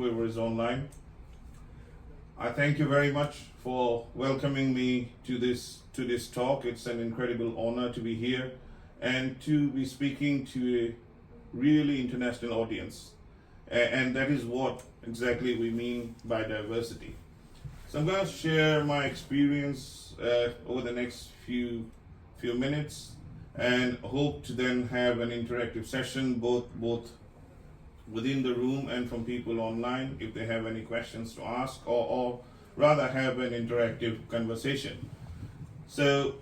whoever is online. I thank you very much for welcoming me to this talk. It's an incredible honor to be here and to be speaking to a really international audience. And that is what exactly we mean by diversity. So I'm going to share my experience over the next few minutes, and hope to then have an interactive session both within the room and from people online if they have any questions to ask, or rather have an interactive conversation. So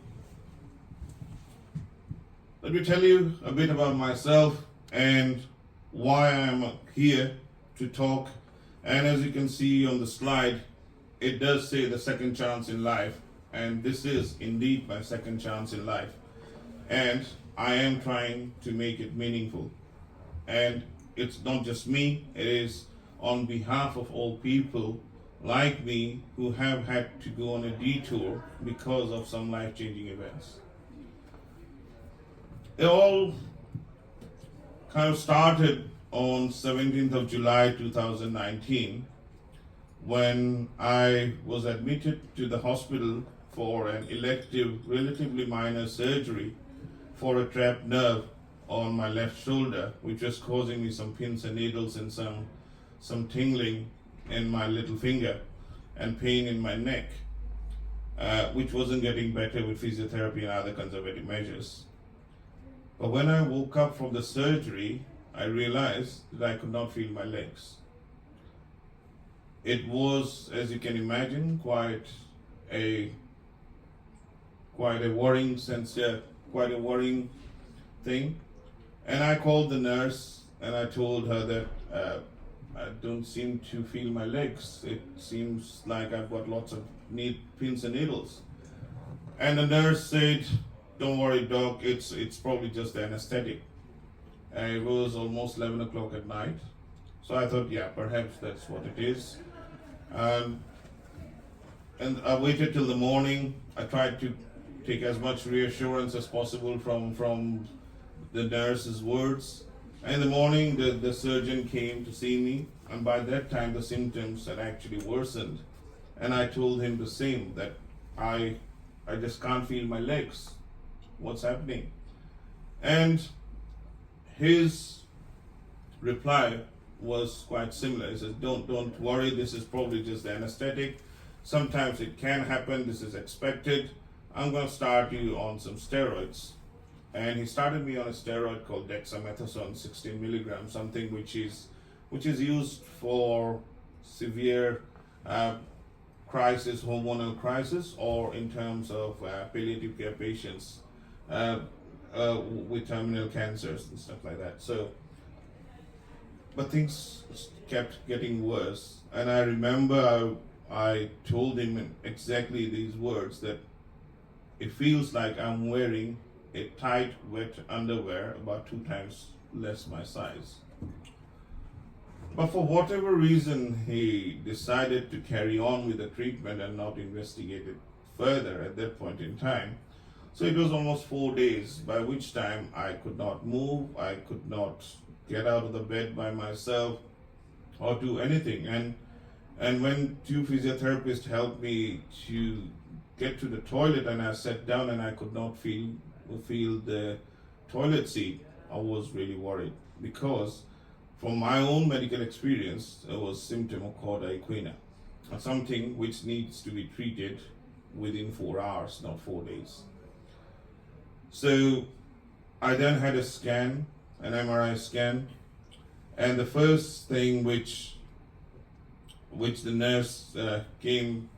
let me tell you a bit about myself and why I am here to talk. And as you can see on the slide, it does say the second chance in life, and this is indeed my second chance in life. And I am trying to make it meaningful. And it's not just me, it is on behalf of all people like me who have had to go on a detour because of some life-changing events. It all kind of started on 17th of July 2019 when I was admitted to the hospital for an elective, relatively minor surgery for a trapped nerve on my left shoulder, which was causing me some pins and needles and some tingling in my little finger and pain in my neck, which wasn't getting better with physiotherapy and other conservative measures. But when I woke up from the surgery, I realized that I could not feel my legs. It was, as you can imagine, quite a worrying thing. And I called the nurse and I told her that I don't seem to feel my legs. It seems like I've got lots of pins and needles. And the nurse said, "Don't worry, doc, it's probably just the anesthetic." And it was almost 11 o'clock at night. So I thought, yeah, perhaps that's what it is. And I waited till the morning. I tried to take as much reassurance as possible from the nurse's words. And in the morning, the surgeon came to see me, and by that time the symptoms had actually worsened. And I told him the same, that I just can't feel my legs. What's happening? And his reply was quite similar. He says, don't worry, this is probably just the anesthetic. Sometimes it can happen, this is expected. I'm going to start you on some steroids. And he started me on a steroid called dexamethasone 16 milligrams, something which is used for severe hormonal crisis, or in terms of palliative care patients with terminal cancers and stuff like that. But things kept getting worse, and I remember I told him exactly these words, that it feels like I'm wearing a tight, wet underwear about 2 times less my size. But for whatever reason, he decided to carry on with the treatment and not investigate it further at that point in time. So it was almost 4 days, by which time I could not move, I could not get out of the bed by myself or do anything. And when 2 physiotherapists helped me to get to the toilet, and I sat down and I could not feel the toilet seat, I was really worried, because from my own medical experience, it was symptom of cauda equina, something which needs to be treated within 4 hours, not 4 days. So I then had a scan, an MRI scan, and the first thing which the nurse came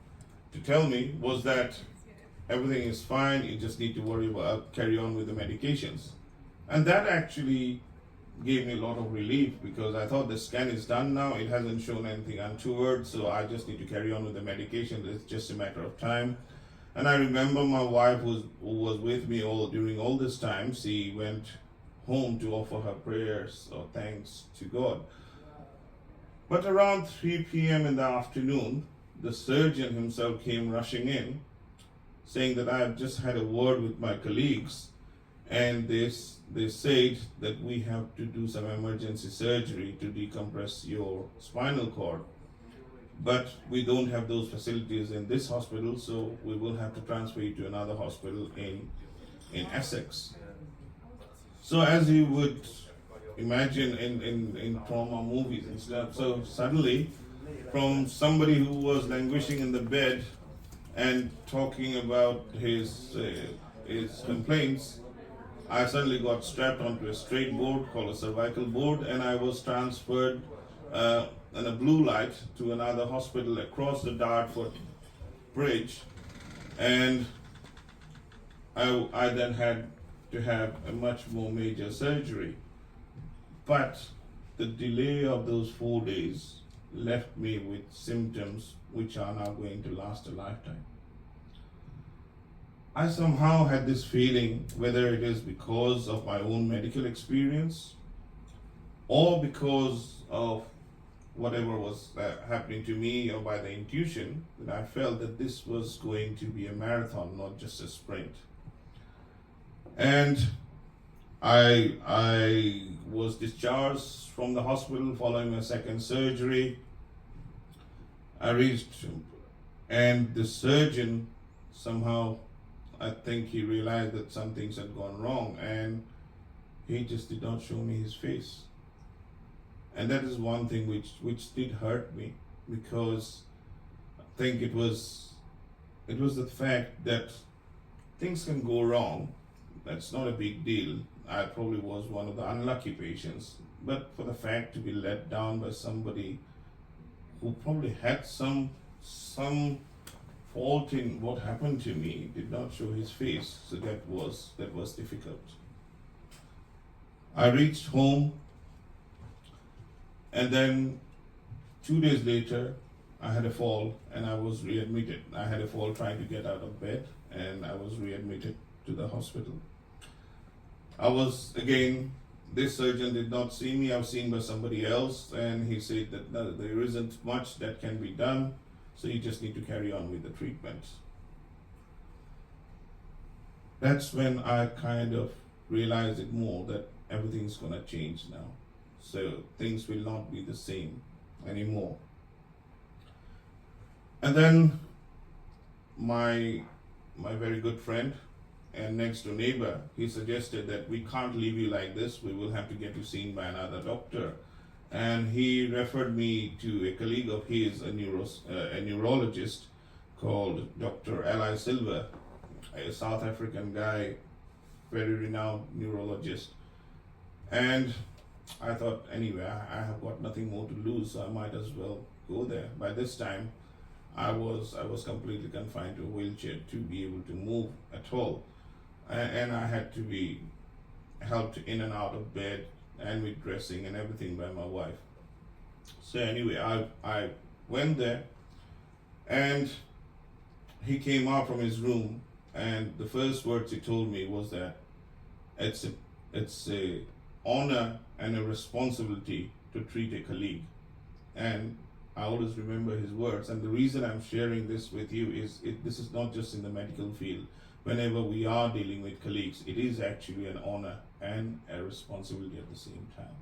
to tell me was that everything is fine, you just need to carry on with the medications. And that actually gave me a lot of relief, because I thought the scan is done now, it hasn't shown anything untoward, so I just need to carry on with the medication, it's just a matter of time. And I remember my wife who was with me during all this time, she went home to offer her prayers or thanks to God. But around 3 p.m. in the afternoon, the surgeon himself came rushing in, saying that I have just had a word with my colleagues, and they said that we have to do some emergency surgery to decompress your spinal cord, but we don't have those facilities in this hospital, so we will have to transfer you to another hospital in Essex. So as you would imagine in trauma movies and stuff, so suddenly from somebody who was languishing in the bed and talking about his complaints, I suddenly got strapped onto a straight board called a cervical board, and I was transferred in a blue light to another hospital across the Dartford Bridge, and I then had to have a much more major surgery. But the delay of those 4 days left me with symptoms which are now going to last a lifetime. I somehow had this feeling, whether it is because of my own medical experience or because of whatever was happening to me, or by the intuition, that I felt that this was going to be a marathon, not just a sprint. And I was discharged from the hospital following my second surgery. I reached, and the surgeon somehow, I think he realized that some things had gone wrong, and he just did not show me his face. And that is one thing which did hurt me, because I think it was the fact that things can go wrong. That's not a big deal. I probably was one of the unlucky patients, but for the fact to be let down by somebody who probably had some fault in what happened to me, did not show his face, so that was difficult. I reached home, and then 2 days later I had a fall and I was readmitted. I had a fall trying to get out of bed, and I was readmitted to the hospital. I was, again, this surgeon did not see me. I was seen by somebody else, and he said that no, there isn't much that can be done, so you just need to carry on with the treatment. That's when I kind of realized it more, that everything's gonna change now. So things will not be the same anymore. And then my very good friend and next door neighbor, he suggested that we can't leave you like this, we will have to get you seen by another doctor. And he referred me to a colleague of his, a neurologist called Dr. Eli Silva, a South African guy, very renowned neurologist. And I thought, anyway, I have got nothing more to lose, so I might as well go there. By this time, I was completely confined to a wheelchair to be able to move at all, and I had to be helped in and out of bed and with dressing and everything by my wife. So anyway, I went there, and he came out from his room, and the first words he told me was that it's a honor and a responsibility to treat a colleague. And I always remember his words, and the reason I'm sharing this with you is this is not just in the medical field. Whenever we are dealing with colleagues, it is actually an honor and a responsibility at the same time.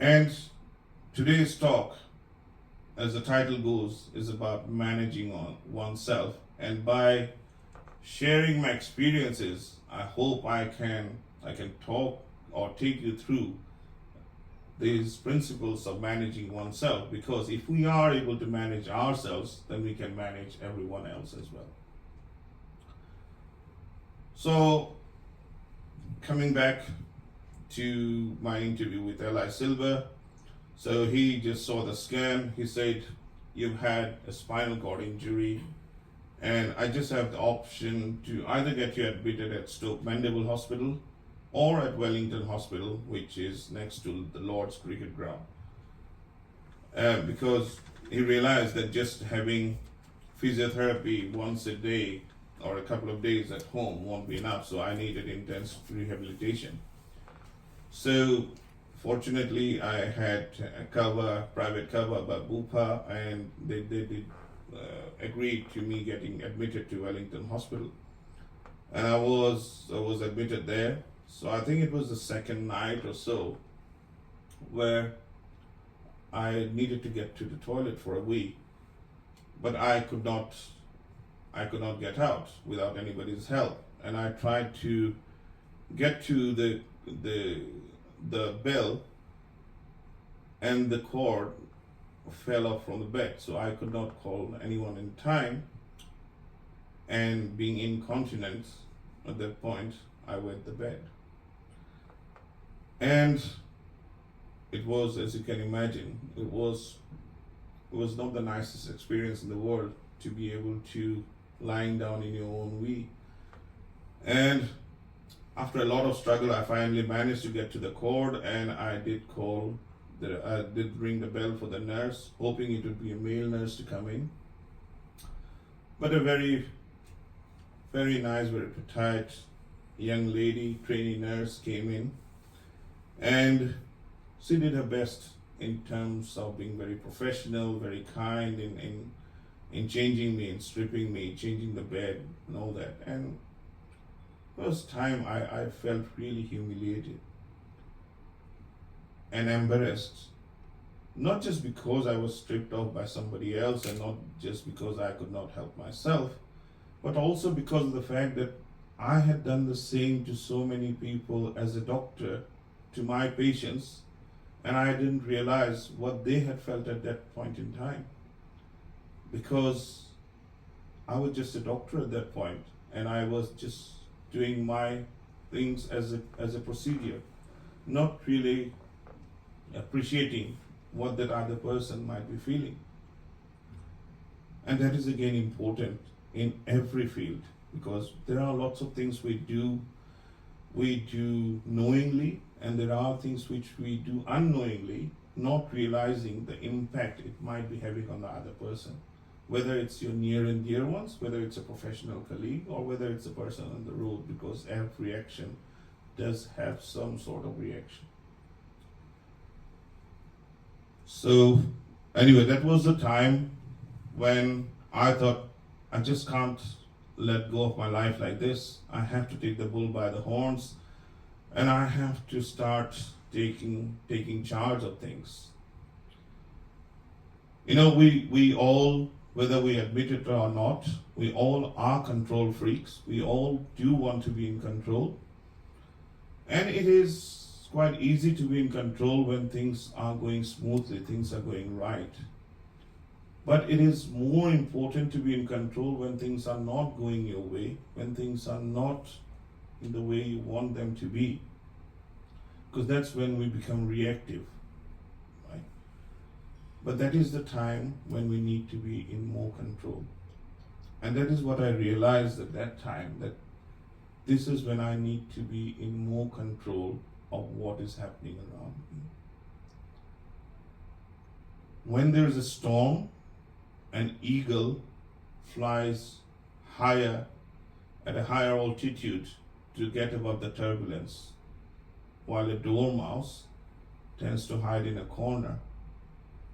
And today's talk, as the title goes, is about managing on oneself. And by sharing my experiences, I hope I can talk or take you through these principles of managing oneself, because if we are able to manage ourselves, then we can manage everyone else as well. So, coming back to my interview with Eli Silva, so he just saw the scan. He said, you've had a spinal cord injury, and I just have the option to either get you admitted at Stoke Mandeville Hospital or at Wellington Hospital, which is next to the Lord's Cricket Ground. Because he realized that just having physiotherapy once a day or a couple of days at home won't be enough, so I needed intense rehabilitation. So fortunately, I had a private cover by Bupa, and they did agree to me getting admitted to Wellington Hospital. and I was admitted there. So I think it was the second night or so where I needed to get to the toilet for a wee, but I could not get out without anybody's help, and I tried to get to the the bell, and the cord fell off from the bed, so I could not call anyone in time. And being incontinent at that point, I wet the bed, and it was, as you can imagine, it was not the nicest experience in the world to be able to lying down in your own wee. And after a lot of struggle, I finally managed to get to the cord, and I did ring the bell for the nurse, hoping it would be a male nurse to come in. But a very, very nice, very petite young lady, trainee nurse came in, and she did her best in terms of being very professional, very kind in changing me, in stripping me, changing the bed and all that. And first time I felt really humiliated and embarrassed, not just because I was stripped off by somebody else and not just because I could not help myself, but also because of the fact that I had done the same to so many people as a doctor to my patients, and I didn't realize what they had felt at that point in time, because I was just a doctor at that point, and I was just doing my things as a procedure, not really appreciating what that other person might be feeling. And that is again important in every field, because there are lots of things we do knowingly, and there are things which we do unknowingly, not realizing the impact it might be having on the other person, whether it's your near and dear ones, whether it's a professional colleague, or whether it's a person on the road, because every action does have some sort of reaction. So anyway, that was the time when I thought, I just can't let go of my life like this. I have to take the bull by the horns, and I have to start taking charge of things. You know, we all, whether we admit it or not, we all are control freaks. We all do want to be in control. And it is quite easy to be in control when things are going smoothly, things are going right. But it is more important to be in control when things are not going your way, when things are not in the way you want them to be. Because that's when we become reactive, right? But that is the time when we need to be in more control. And that is what I realized at that time, that this is when I need to be in more control of what is happening around me. When there is a storm, an eagle flies higher, at a higher altitude, to get above the turbulence, while a dormouse tends to hide in a corner.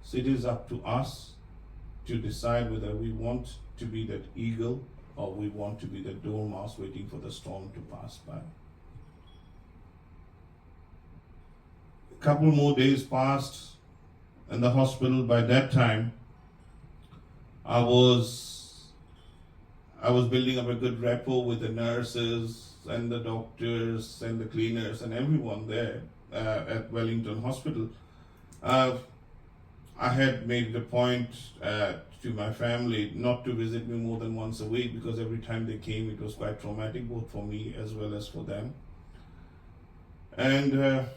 So it is up to us to decide whether we want to be that eagle or we want to be the dormouse waiting for the storm to pass by. A couple more days passed in the hospital. By that time, I was building up a good rapport with the nurses and the doctors and the cleaners and everyone there at Wellington Hospital. I had made it a point to my family not to visit me more than once a week, because every time they came it was quite traumatic, both for me as well as for them. And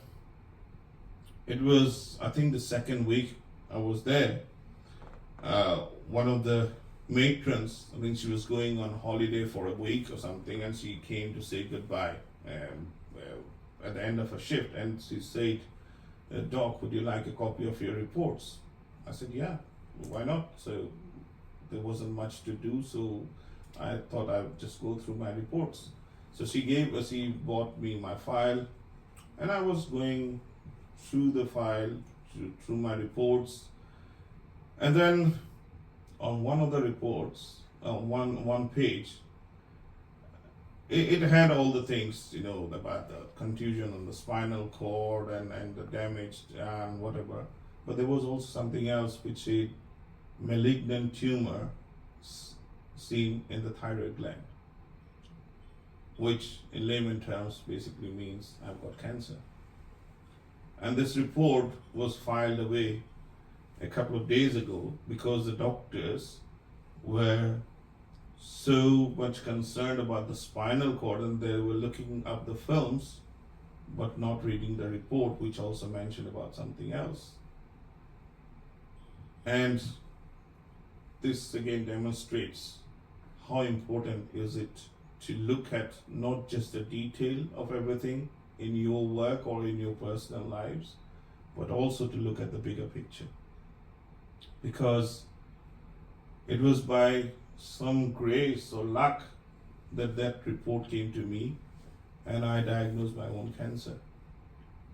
it was, I think, the second week I was there. One of the matrons, I think she was going on holiday for a week or something, and she came to say goodbye at the end of her shift, and she said, "Doc, would you like a copy of your reports?" I said, "Yeah, why not?" So there wasn't much to do, so I thought I'd just go through my reports. So she bought me my file, and I was going through the file, through my reports, and then on one of the reports, one page, it had all the things, about the contusion on the spinal cord and the damage and whatever. But there was also something else which said malignant tumor seen in the thyroid gland, which in layman terms basically means I've got cancer. And this report was filed away a couple of days ago because the doctors were so much concerned about the spinal cord and they were looking up the films but not reading the report, which also mentioned about something else. And this again demonstrates how important is it to look at not just the detail of everything in your work or in your personal lives, but also to look at the bigger picture. Because it was by some grace or luck that report came to me and I diagnosed my own cancer.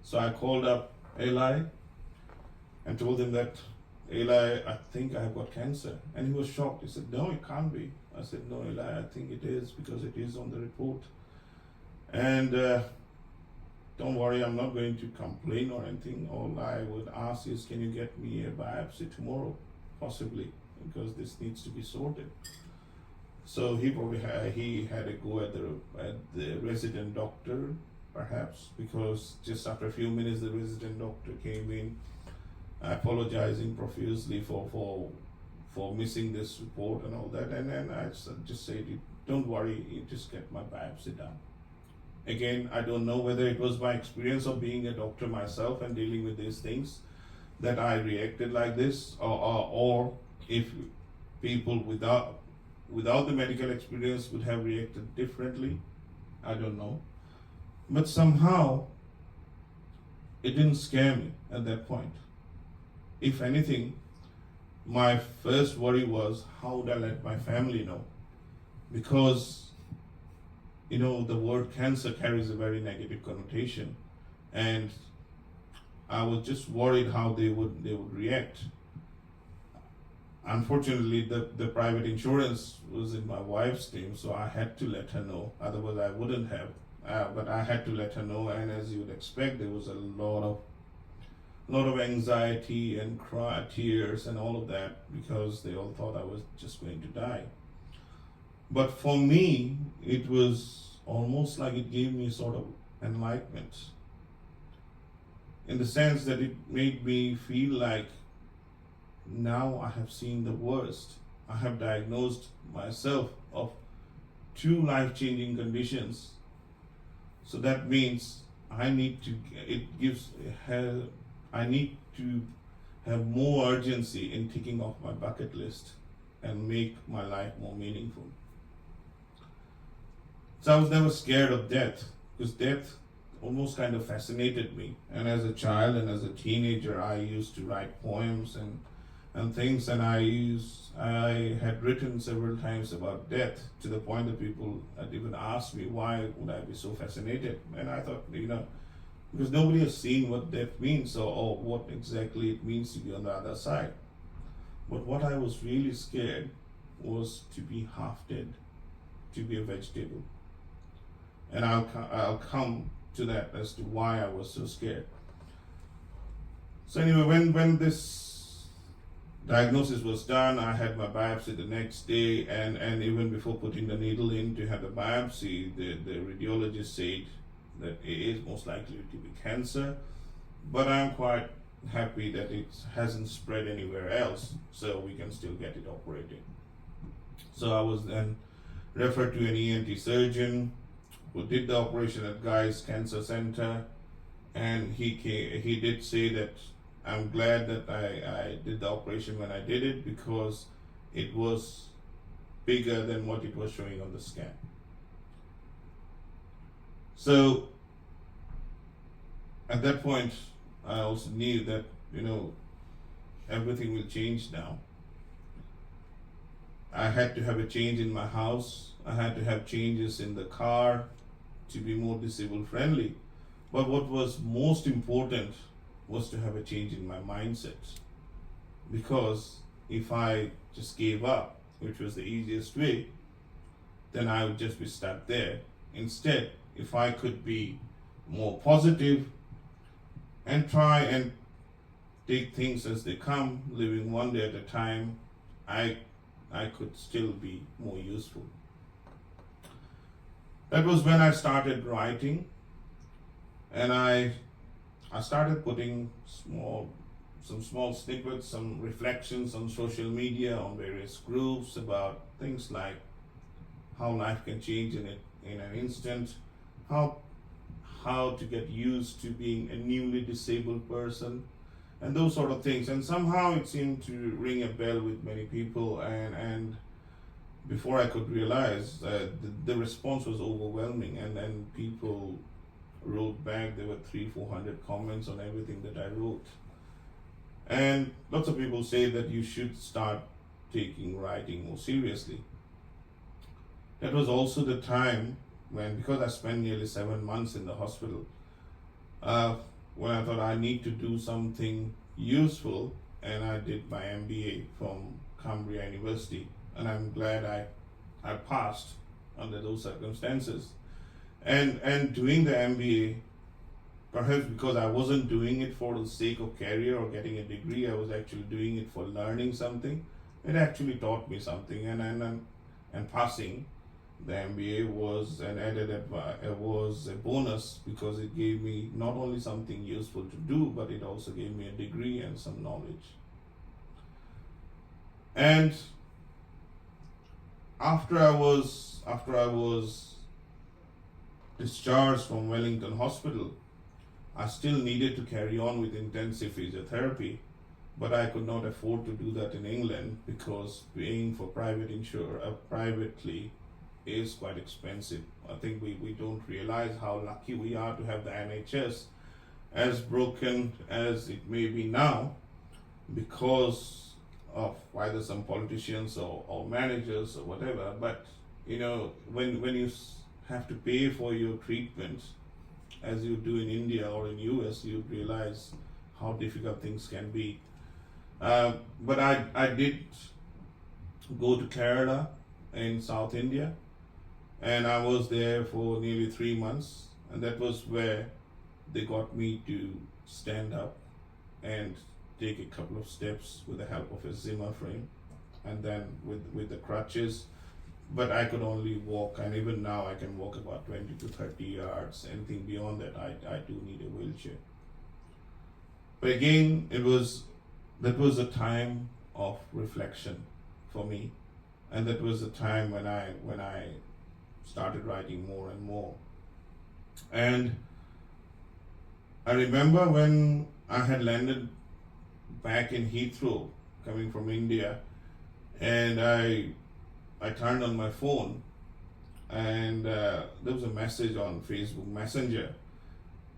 So I called up Eli and told him that, Eli, I think I have got cancer. And he was shocked. He said, no, it can't be. I said, no, Eli, I think it is because it is on the report. And don't worry, I'm not going to complain or anything. All I would ask is, can you get me a biopsy tomorrow? Possibly, because this needs to be sorted. So he probably had a go at the resident doctor, perhaps, because just after a few minutes the resident doctor came in apologizing profusely for missing this report and all that, and then I just said, don't worry, you just get my biopsy done. Again, I don't know whether it was my experience of being a doctor myself and dealing with these things that I reacted like this, or if people without the medical experience would have reacted differently. I don't know. But somehow it didn't scare me at that point. If anything, my first worry was, how would I let my family know? Because the word cancer carries a very negative connotation, and I was just worried how they would react. Unfortunately, the private insurance was in my wife's name, so I had to let her know. Otherwise, I wouldn't have. But I had to let her know, and as you would expect, there was a lot of anxiety and tears and all of that, because they all thought I was just going to die. But for me, it was almost like it gave me sort of enlightenment, in the sense that it made me feel like now I have seen the worst. I have diagnosed myself of 2 life-changing conditions. So that means I need to have more urgency in ticking off my bucket list and make my life more meaningful. So I was never scared of death, because death almost kind of fascinated me. And as a child and as a teenager, I used to write poems and things, and I had written several times about death, to the point that people had even asked me why would I be so fascinated. And I thought, because nobody has seen what death means, or what exactly it means to be on the other side. But what I was really scared was to be half dead, to be a vegetable. And I'll come to that as to why I was so scared. So anyway, when this diagnosis was done, I had my biopsy the next day, and even before putting the needle in to have the biopsy, the radiologist said that it is most likely to be cancer, but I'm quite happy that it hasn't spread anywhere else, so we can still get it operated. So I was then referred to an ENT surgeon who did the operation at Guy's Cancer Center, and he did say that I'm glad that I did the operation when I did it, because it was bigger than what it was showing on the scan. So at that point, I also knew that everything will change now. I had to have a change in my house. I had to have changes in the car to be more disabled friendly. But what was most important was to have a change in my mindset. Because if I just gave up, which was the easiest way, then I would just be stuck there. instead, if I could be more positive and try and take things as they come, living one day at a time, I could still be more useful. That was when I started writing, and I started putting some small snippets, some reflections on social media, on various groups about things like how life can change in an instant, how to get used to being a newly disabled person, and those sort of things. And somehow it seemed to ring a bell with many people, and before I could realize, the response was overwhelming, and then people wrote back. There were 300-400 comments on everything that I wrote, and lots of people say that you should start taking writing more seriously. That was also the time when, because I spent nearly 7 months in the hospital, when I thought I need to do something useful, and I did my MBA from Cambridge University, and I'm glad I passed under those circumstances. And doing the MBA, perhaps because I wasn't doing it for the sake of career or getting a degree, I was actually doing it for learning something. It actually taught me something, and passing the MBA was was a bonus, because it gave me not only something useful to do, but it also gave me a degree and some knowledge. And after I was discharged from Wellington Hospital, I still needed to carry on with intensive physiotherapy, but I could not afford to do that in England, because paying for privately is quite expensive. I think we don't realize how lucky we are to have the NHS, as broken as it may be now, because of either some politicians or managers or whatever. But when you have to pay for your treatment, as you do in India or in US, you realize how difficult things can be. But I did go to Kerala in South India, and I was there for nearly 3 months, and that was where they got me to stand up and take a couple of steps with the help of a Zimmer frame, and then with the crutches. But I could only walk, and even now I can walk about 20 to 30 yards. Anything beyond that, I do need a wheelchair. But again, that was a time of reflection for me, and that was the time when I started writing more and more. And I remember when I had landed back in Heathrow, coming from India, and I turned on my phone, and there was a message on Facebook Messenger,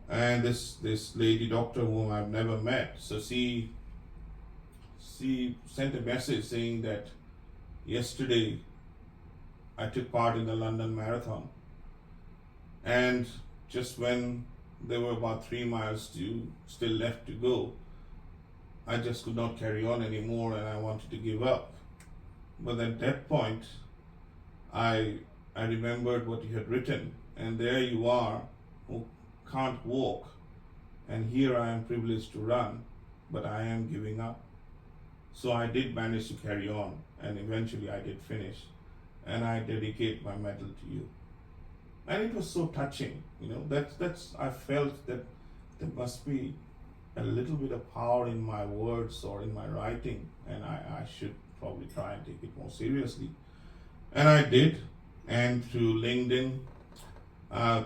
and this lady doctor whom I've never met, so she sent a message saying that yesterday I took part in the London Marathon, and just when there were about 3 miles still left to go, I just could not carry on anymore, and I wanted to give up. But at that point, I remembered what you had written, and there you are, who can't walk, and here I am privileged to run, but I am giving up. So I did manage to carry on, and eventually I did finish, and I dedicate my medal to you. And it was so touching, that's I felt that there must be a little bit of power in my words or in my writing, and I should probably try and take it more seriously. And I did, and through LinkedIn,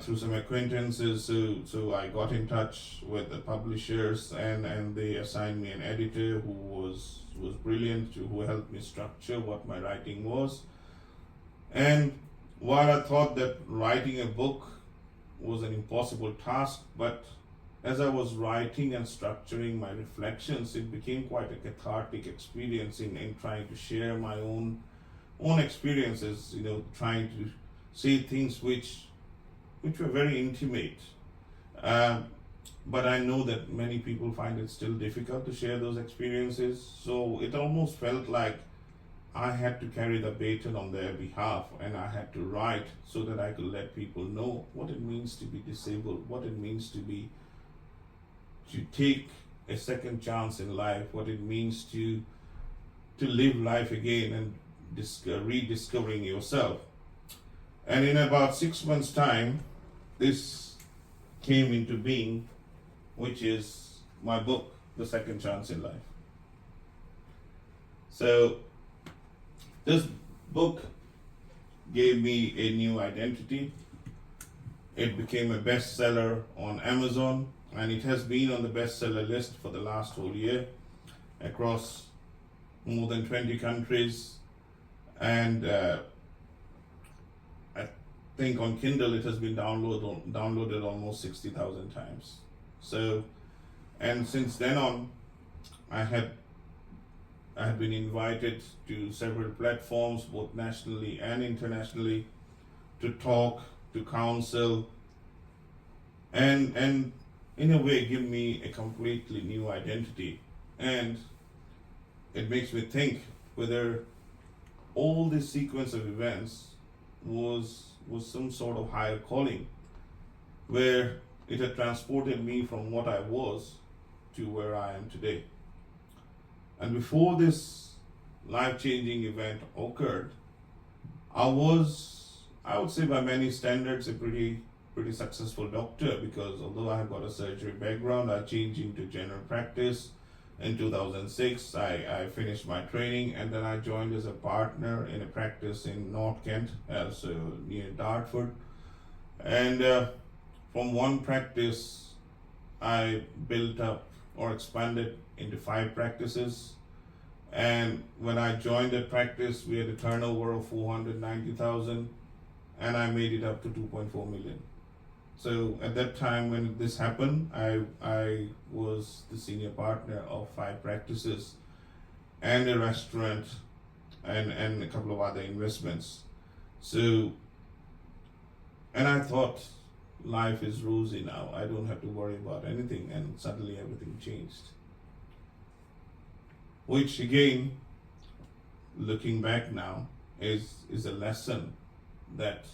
through some acquaintances, so I got in touch with the publishers, and they assigned me an editor who was brilliant, who helped me structure what my writing was. And while I thought that writing a book was an impossible task, but as I was writing and structuring my reflections, it became quite a cathartic experience in trying to share my own experiences, trying to say things which were very intimate. But I know that many people find it still difficult to share those experiences. So it almost felt like I had to carry the baton on their behalf, and I had to write so that I could let people know what it means to be disabled, what it means to take a second chance in life, what it means to live life again and rediscovering yourself. And in about 6 months' time, this came into being, which is my book, The Second Chance in Life. So this book gave me a new identity. It became a bestseller on Amazon, and it has been on the bestseller list for the last whole year across more than 20 countries. And I think on Kindle it has been downloaded almost 60,000 times. So, and since then on, I have been invited to several platforms, both nationally and internationally, to talk, to counsel, and in a way give me a completely new identity. And it makes me think whether all this sequence of events was some sort of higher calling, where it had transported me from what I was to where I am today. And before this life-changing event occurred, I was, I would say by many standards, a pretty successful doctor, because although I have got a surgery background, I changed into general practice. In 2006, I finished my training, and then I joined as a partner in a practice in North Kent, so near Dartford. And from one practice, I built up or expanded into 5 practices. And when I joined that practice, we had a turnover of 490,000, and I made it up to 2.4 million. So at that time when this happened, I was the senior partner of 5 practices and a restaurant and a couple of other investments. So, and I thought life is rosy now. I don't have to worry about anything, and suddenly everything changed. Which again, looking back now, is a lesson that,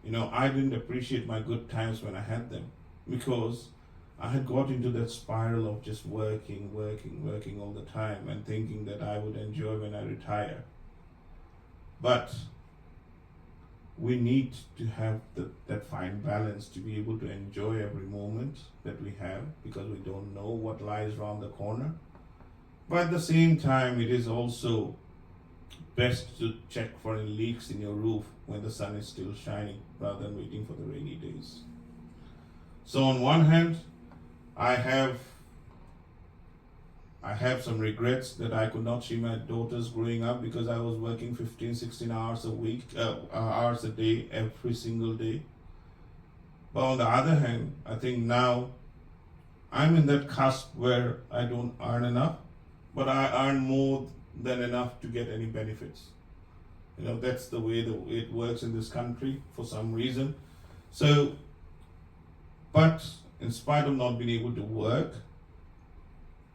I didn't appreciate my good times when I had them, because I had got into that spiral of just working all the time and thinking that I would enjoy when I retire. But we need to have that fine balance to be able to enjoy every moment that we have, because we don't know what lies around the corner. But at the same time, it is also best to check for any leaks in your roof when the sun is still shining, rather than waiting for the rainy days. So on one hand, I have some regrets that I could not see my daughters growing up, because I was working 15-16 hours a week, hours a day, every single day. But on the other hand, I think now I'm in that cusp where I don't earn enough, but I earn more than enough to get any benefits. That's the way it works in this country for some reason. So, but in spite of not being able to work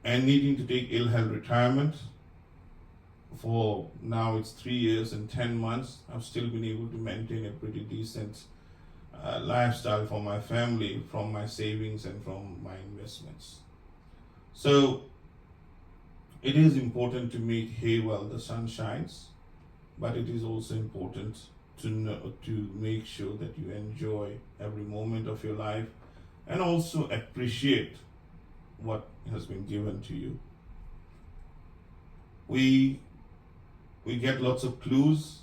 and needing to take ill health retirement for now it's 3 years and 10 months, I've still been able to maintain a pretty decent lifestyle for my family, from my savings and from my investments. So it is important to make hay while the sun shines, but it is also important to make sure that you enjoy every moment of your life and also appreciate what has been given to you. We get lots of clues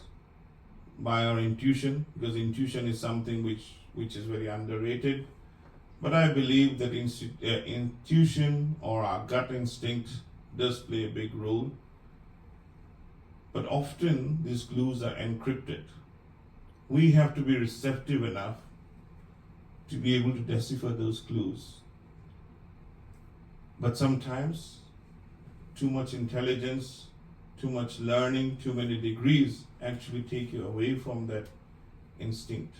by our intuition, because intuition is something which is very underrated. But I believe that intuition, or our gut instinct, does play a big role. But often these clues are encrypted. We have to be receptive enough to be able to decipher those clues. But sometimes too much intelligence, too much learning, too many degrees actually take you away from that instinct.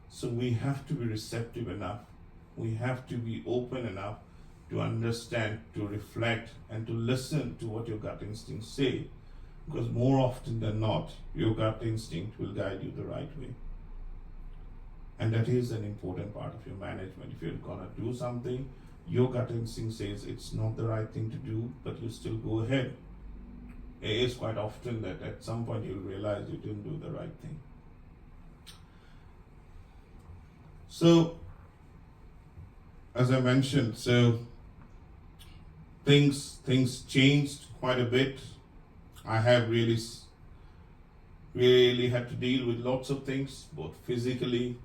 So we have to be receptive enough. We have to be open enough to understand, to reflect, and to listen to what your gut instincts say, Because more often than not, your gut instinct will guide you the right way. And that is an important part of your management. If you're gonna do something, your gut instinct says it's not the right thing to do, but you still go ahead. It is quite often that at some point you'll realize you didn't do the right thing. So, as I mentioned, things changed quite a bit. I have really had to deal with lots of things, both physically,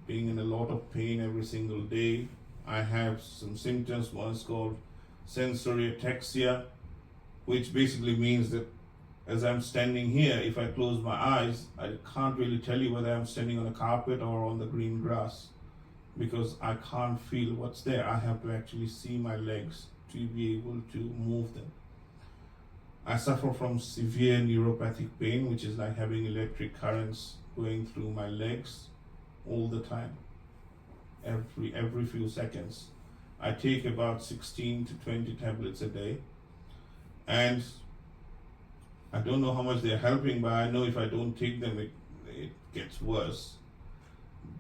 being in a lot of pain every single day. I have some symptoms. One is called sensory ataxia, which basically means that as I'm standing here, if I close my eyes, I can't really tell you whether I'm standing on a carpet or on the green grass, because I can't feel what's there. I have to actually see my legs to be able to move them. I suffer from severe neuropathic pain, which is like having electric currents going through my legs all the time, every few seconds. I take about 16 to 20 tablets a day, and I don't know how much they're helping, but I know if I don't take them, it gets worse.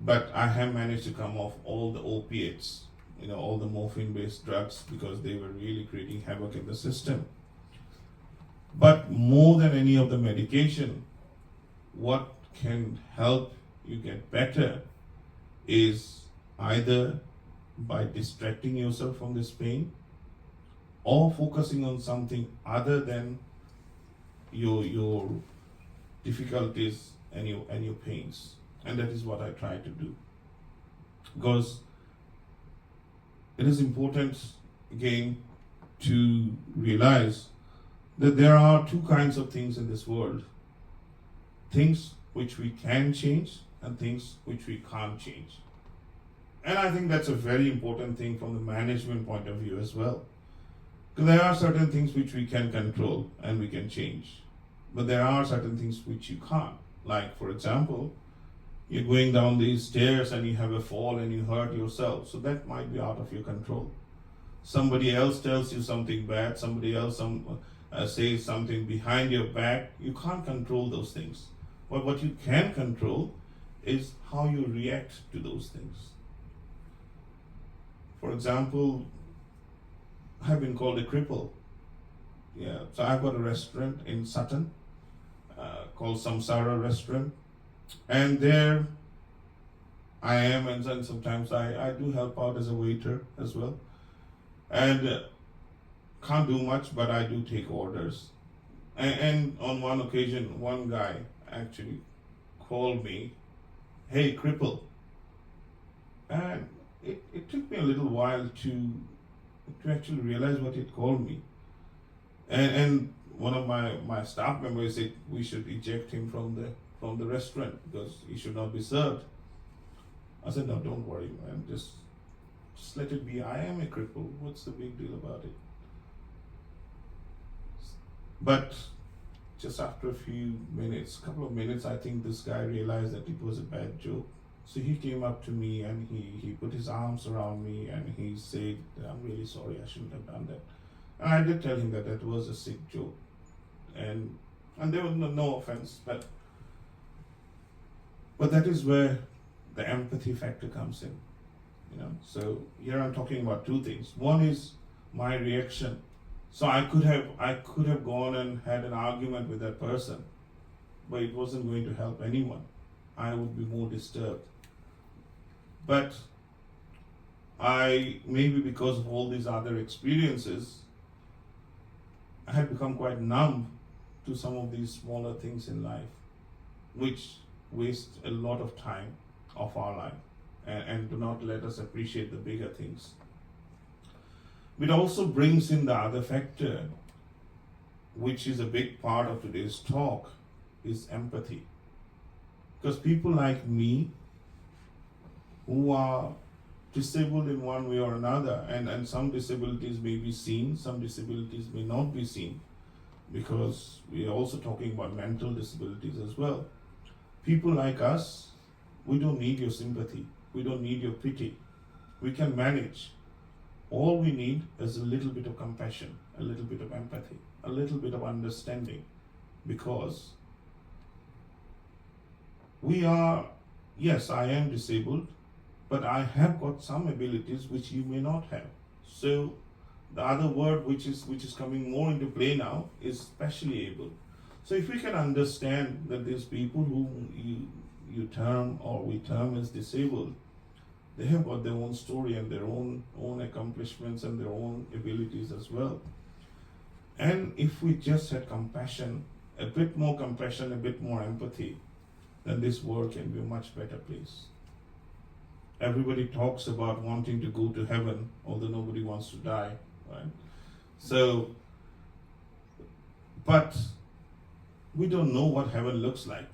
But I have managed to come off all the opiates, all the morphine-based drugs, because they were really creating havoc in the system. But more than any of the medication, what can help you get better is either by distracting yourself from this pain or focusing on something other than your difficulties and your pains. And that is what I try to do, because it is important again to realize that there are two kinds of things in this world: things which we can change and things which we can't change. And I think that's a very important thing from the management point of view as well. Because there are certain things which we can control and we can change, but there are certain things which you can't. Like, for example, you're going down these stairs and you have a fall and you hurt yourself, so that might be out of your control. Somebody else tells you something bad, somebody else says something behind your back. You can't control those things. But what you can control is how you react to those things. For example, I have been called a cripple. Yeah, so I've got a restaurant in Sutton called Samsara Restaurant, and there I am, and then sometimes I do help out as a waiter as well, and can't do much, but I do take orders. And on one occasion, one guy actually called me, "Hey, cripple," and it took me a little while to actually realize what it called me. And one of my staff members said we should eject him from the restaurant because he should not be served. I said, "No, don't worry, man. Just let it be. I am a cripple. What's the big deal about it?" But just after a couple of minutes, I think this guy realized that it was a bad joke. So he came up to me and he put his arms around me and he said, "I'm really sorry, I shouldn't have done that." And I did tell him that that was a sick joke. And there was no offense, but that is where the empathy factor comes in. So here I'm talking about two things. One is my reaction. So I could have gone and had an argument with that person, but it wasn't going to help anyone. I would be more disturbed. But maybe because of all these other experiences, I had become quite numb to some of these smaller things in life, which waste a lot of time of our life and do not let us appreciate the bigger things. It also brings in the other factor, which is a big part of today's talk, is empathy. Because people like me, who are disabled in one way or another, and some disabilities may be seen, some disabilities may not be seen, because we are also talking about mental disabilities as well. People like us, we don't need your sympathy, we don't need your pity. We can manage. All we need is a little bit of compassion, a little bit of empathy, a little bit of understanding. because we are, yes, I am disabled, but I have got some abilities which you may not have. So the other word which is coming more into play now is specially able. So if we can understand that these people who you term or we term as disabled, they have got their own story and their own accomplishments and their own abilities as well. And if we just had compassion, a bit more compassion, a bit more empathy, then this world can be a much better place. Everybody talks about wanting to go to heaven, although nobody wants to die, right? So, but we don't know what heaven looks like.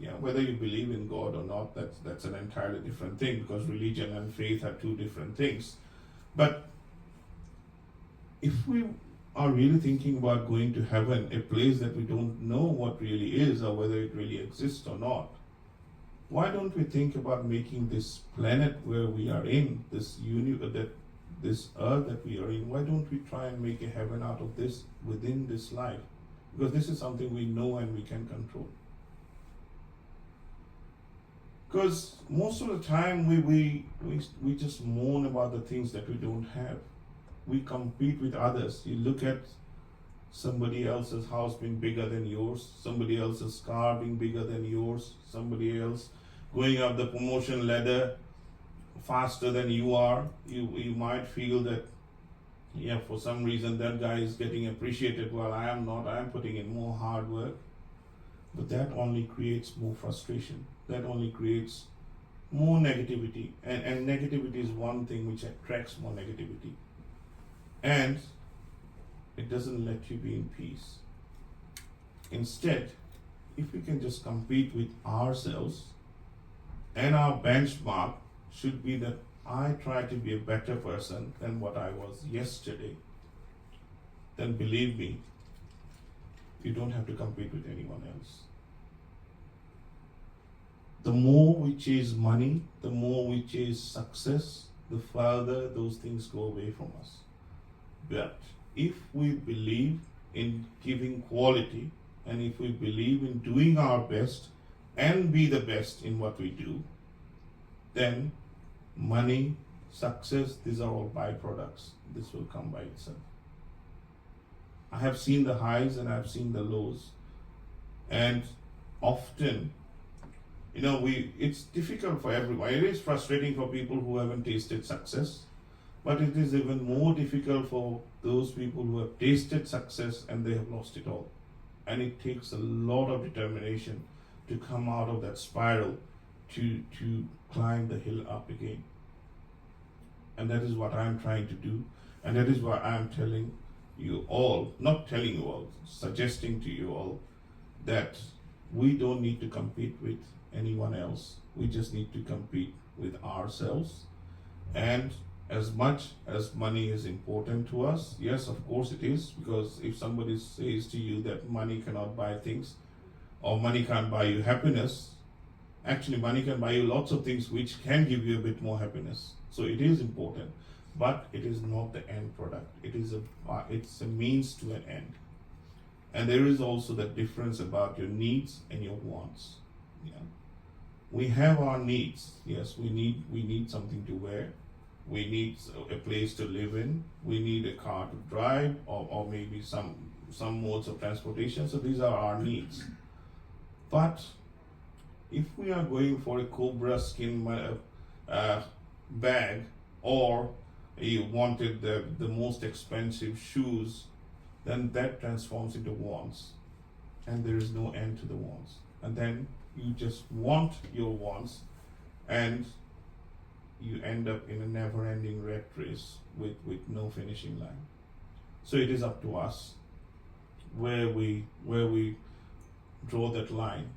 Yeah, whether you believe in God or not, that's an entirely different thing, because religion and faith are two different things. But if we are really thinking about going to heaven, a place that we don't know what really is or whether it really exists or not, why don't we think about making this planet where we are in, this this earth that we are in, why don't we try and make a heaven out of this within this life? Because this is something we know and we can control. Because most of the time we just moan about the things that we don't have. We compete with others. You look at somebody else's house being bigger than yours, somebody else's car being bigger than yours, somebody else going up the promotion ladder faster than you are. You might feel that, yeah, for some reason that guy is getting appreciated while I am not. I am putting in more hard work. But that only creates more frustration. That only creates more negativity. And negativity is one thing which attracts more negativity. And it doesn't let you be in peace. Instead, if we can just compete with ourselves, and our benchmark should be that I try to be a better person than what I was yesterday, then believe me, you don't have to compete with anyone else. The more we chase money, the more we chase success, the further those things go away from us. But if we believe in giving quality, and if we believe in doing our best and be the best in what we do, then money, success, these are all byproducts. This will come by itself. I have seen the highs and I've seen the lows. And often, it's difficult for everyone. It is frustrating for people who haven't tasted success, but it is even more difficult for those people who have tasted success and they have lost it all. And it takes a lot of determination to come out of that spiral, to climb the hill up again. And that is what I'm trying to do. And that is why I'm telling you all, not telling you all, suggesting to you all that we don't need to compete with anyone else. We just need to compete with ourselves. And as much as money is important to us, yes, of course it is, because if somebody says to you that money cannot buy things, or money can't buy you happiness, actually money can buy you lots of things which can give you a bit more happiness. So it is important, but it is not the end product. It's a means to an end. And there is also the difference about your needs and your wants. Yeah. We have our needs. Yes, we need something to wear. We need a place to live in. We need a car to drive, or maybe some modes of transportation. So these are our needs. But if we are going for a cobra skin bag, or you wanted the most expensive shoes, then that transforms into wants, and there is no end to the wants. And then you just want your wants, and you end up in a never-ending rat race with no finishing line. So it is up to us where we draw that line.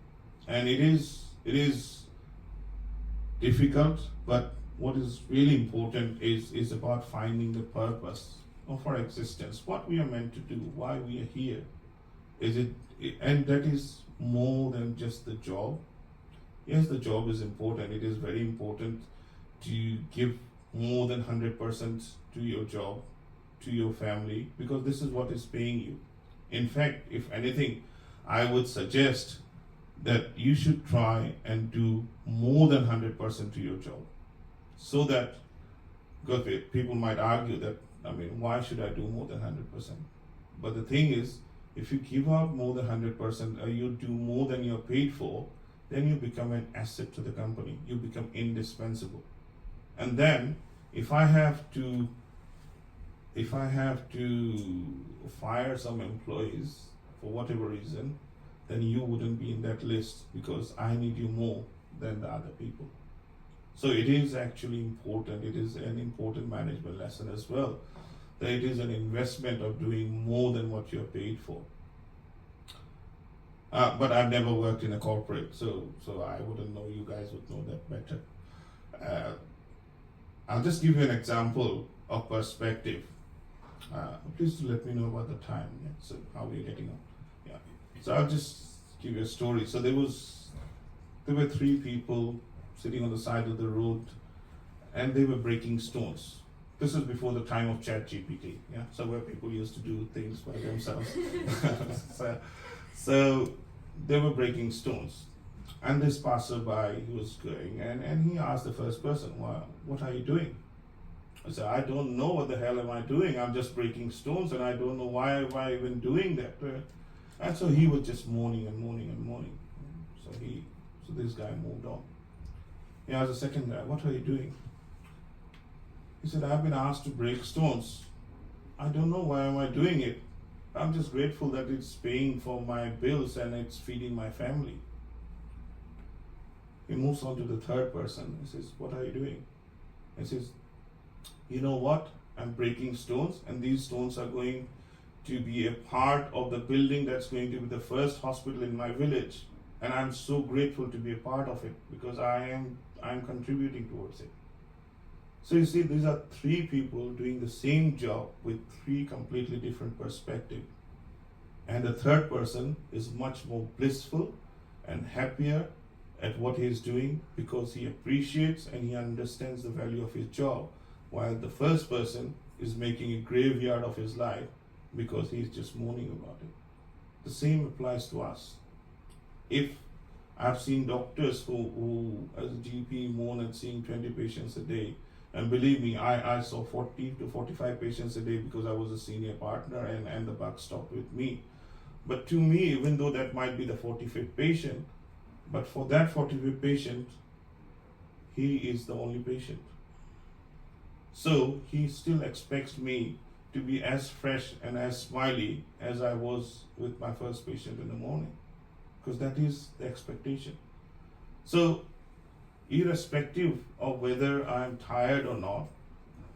And it is difficult, but what is really important is about finding the purpose of our existence, what we are meant to do, why we are here. And that is more than just the job. Yes, the job is important. It is very important to give more than 100% to your job, to your family, because this is what is paying you. In fact, if anything, I would suggest that you should try and do more than 100% to your job, so that, because people might argue that, I mean, why should I do more than 100%? But the thing is, if you give out more than 100%, or you do more than you're paid for, then you become an asset to the company. You become indispensable. And then, if I have to fire some employees for whatever reason, then you wouldn't be in that list, because I need you more than the other people. So it is actually important. It is an important management lesson as well, that it is an investment of doing more than what you're paid for. But I've never worked in a corporate, so I wouldn't know. You guys would know that better. I'll just give you an example of perspective. Please do let me know about the time. Yeah, so how we're getting on. Yeah. So I'll just give you a story. So there were 3 people sitting on the side of the road, and they were breaking stones. This is before the time of ChatGPT. Yeah. So where people used to do things by themselves. So they were breaking stones, and this passerby, he was going, and he asked the first person, well, what are you doing? I said, I don't know, what the hell am I doing? I'm just breaking stones, and I don't know why am I even doing that. And so he was just moaning and moaning and moaning. So this guy moved on. He asked the second guy, what are you doing? He said, I've been asked to break stones. I don't know why am I doing it. I'm just grateful that it's paying for my bills and it's feeding my family. He moves on to the third person. He says, what are you doing? He says, you know what? I'm breaking stones, and these stones are going to be a part of the building that's going to be the first hospital in my village. And I'm so grateful to be a part of it, because I'm contributing towards it. So you see, these are 3 people doing the same job with 3 completely different perspectives. And the third person is much more blissful and happier at what he is doing, because he appreciates and he understands the value of his job, while the first person is making a graveyard of his life because he's just moaning about it. The same applies to us. If I've seen doctors who as a GP, moan at seeing 20 patients a day, and believe me, I saw 40 to 45 patients a day because I was a senior partner, and the buck stopped with me. But to me, even though that might be the 45th patient, but for that 45th patient, he is the only patient. So he still expects me to be as fresh and as smiley as I was with my first patient in the morning, because that is the expectation. So irrespective of whether I'm tired or not,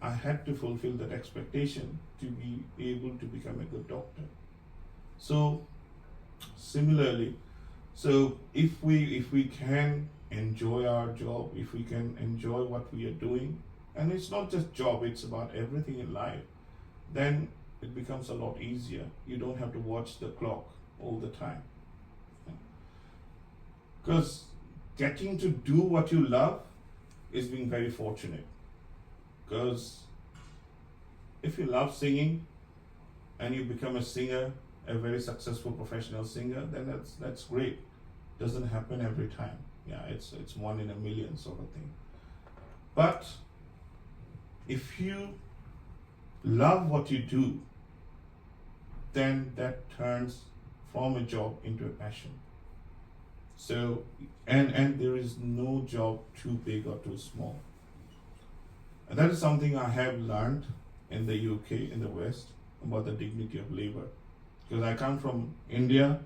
I had to fulfill that expectation to be able to become a good doctor. So similarly, so if we can enjoy our job, if we can enjoy what we are doing, and it's not just job, it's about everything in life, then it becomes a lot easier. You don't have to watch the clock all the time. Because getting to do what you love is being very fortunate. Because if you love singing and you become a singer, a very successful professional singer, then that's great. Doesn't happen every time. Yeah, it's 1 in a million sort of thing. But if you love what you do, then that turns from a job into a passion. So, and there is no job too big or too small. And that is something I have learned in the UK, in the West, about the dignity of labor. Because I come from India,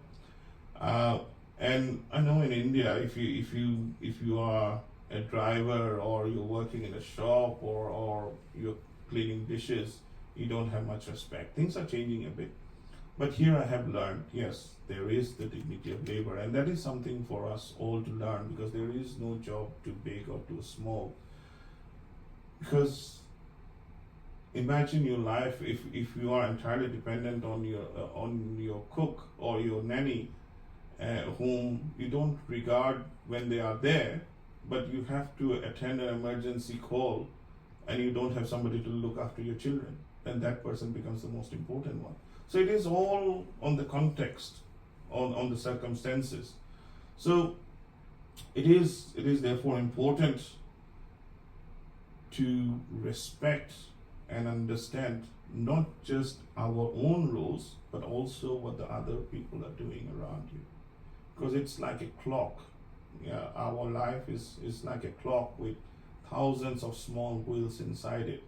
and I know in India, if you are a driver, or you're working in a shop, or you're cleaning dishes, you don't have much respect. Things are changing a bit. But here I have learned, yes, there is the dignity of labor, and that is something for us all to learn, because there is no job too big or too small. Because imagine your life if you are entirely dependent on your cook or your nanny, whom you don't regard when they are there, but you have to attend an emergency call, and you don't have somebody to look after your children, then that person becomes the most important one. So it is all on the context, on the circumstances. So it is therefore important to respect and understand not just our own roles, but also what the other people are doing around you. Because it's like a clock. Yeah, our life is like a clock with thousands of small wheels inside it.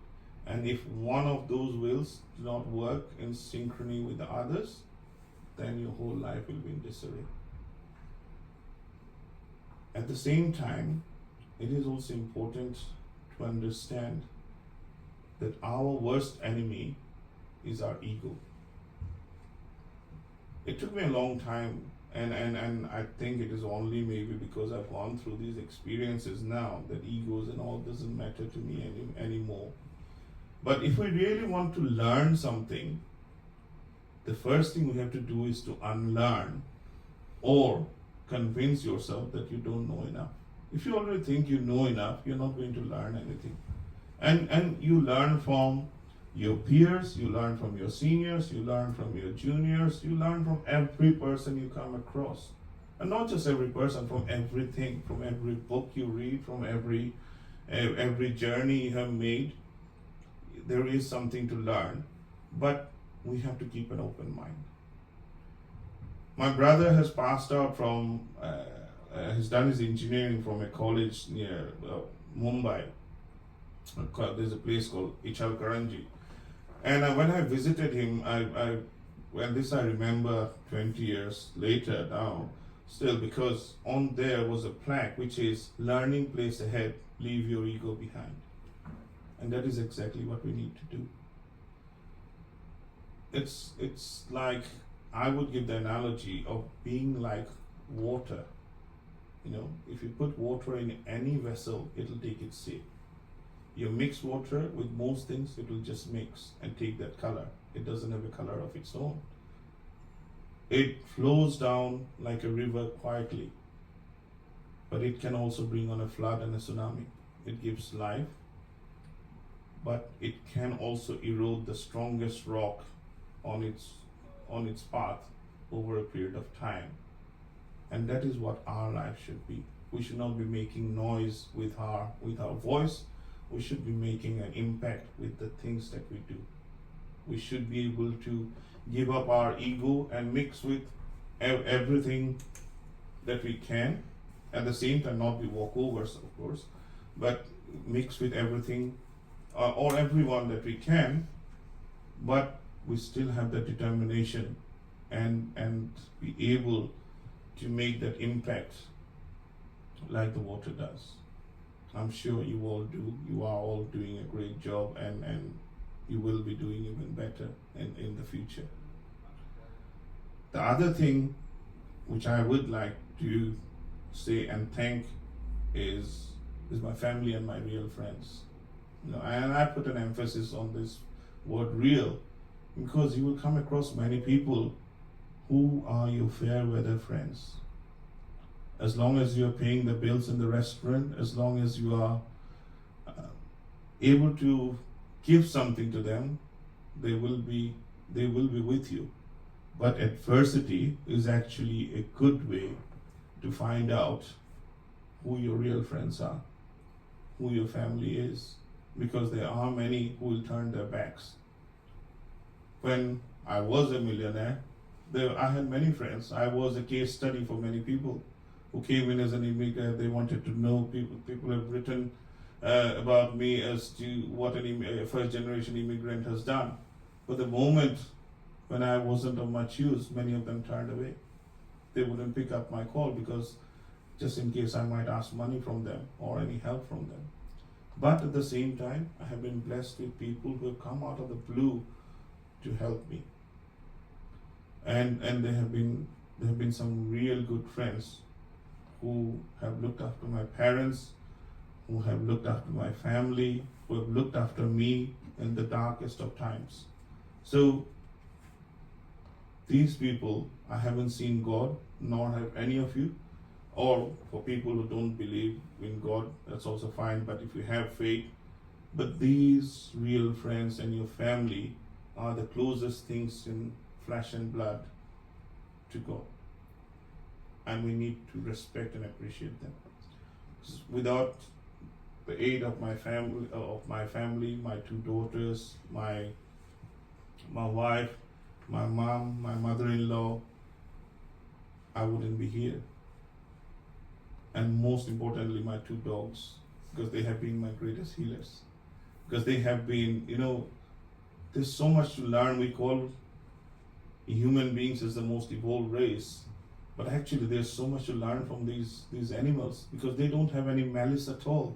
And if one of those wheels do not work in synchrony with the others, then your whole life will be in disarray. At the same time, it is also important to understand that our worst enemy is our ego. It took me a long time, and I think it is only maybe because I've gone through these experiences now that egos and all doesn't matter to me anymore. But if we really want to learn something, the first thing we have to do is to unlearn or convince yourself that you don't know enough. If you already think you know enough, you're not going to learn anything. And you learn from your peers, you learn from your seniors, you learn from your juniors, you learn from every person you come across. And not just every person, from everything, from every book you read, from every journey you have made. There is something to learn, but we have to keep an open mind. My brother has passed out from, has done his engineering from a college near Mumbai. There's a place called Ichal Karanji. And when I visited him, I remember 20 years later now, still, because on there was a plaque which is learning place ahead, leave your ego behind. And that is exactly what we need to do. It's like, I would give the analogy of being like water. You know, if you put water in any vessel, it'll take its shape. You mix water with most things, it will just mix and take that color. It doesn't have a color of its own. It flows down like a river quietly, but it can also bring on a flood and a tsunami. It gives life, but it can also erode the strongest rock on its path over a period of time. And that is what our life should be. We should not be making noise with our voice. We should be making an impact with the things that we do. We should be able to give up our ego and mix with everything that we can. At the same time, not be walkovers, of course, but mix with everything or everyone that we can, but we still have that determination and be able to make that impact like the water does. I'm sure you all do. You are all doing a great job, and you will be doing even better in the future. The other thing which I would like to say and thank is my family and my real friends. You know, and I put an emphasis on this word real, because you will come across many people who are your fair weather friends. As long as you are paying the bills in the restaurant, as long as you are able to give something to them, they will be with you. But adversity is actually a good way to find out who your real friends are, who your family is, because there are many who will turn their backs. When I was a millionaire, I had many friends. I was a case study for many people who came in as an immigrant. They wanted to know people. People have written about me as to what a first generation immigrant has done. But the moment when I wasn't of much use, many of them turned away. They wouldn't pick up my call because just in case I might ask money from them or any help from them. But at the same time, I have been blessed with people who have come out of the blue to help me. And there have been some real good friends who have looked after my parents, who have looked after my family, who have looked after me in the darkest of times. So these people, I haven't seen God, nor have any of you. Or for people who don't believe in God, that's also fine, but if you have faith, but these real friends and your family are the closest things flesh and blood to God, and we need to respect and appreciate them. Without the aid of my family, my two daughters, my wife, my mom, my mother-in-law, I wouldn't be here. And most importantly, my two dogs, because they have been my greatest healers. Because they have been, there's so much to learn. We call human beings as the most evolved race, but actually there's so much to learn from these animals, because they don't have any malice at all.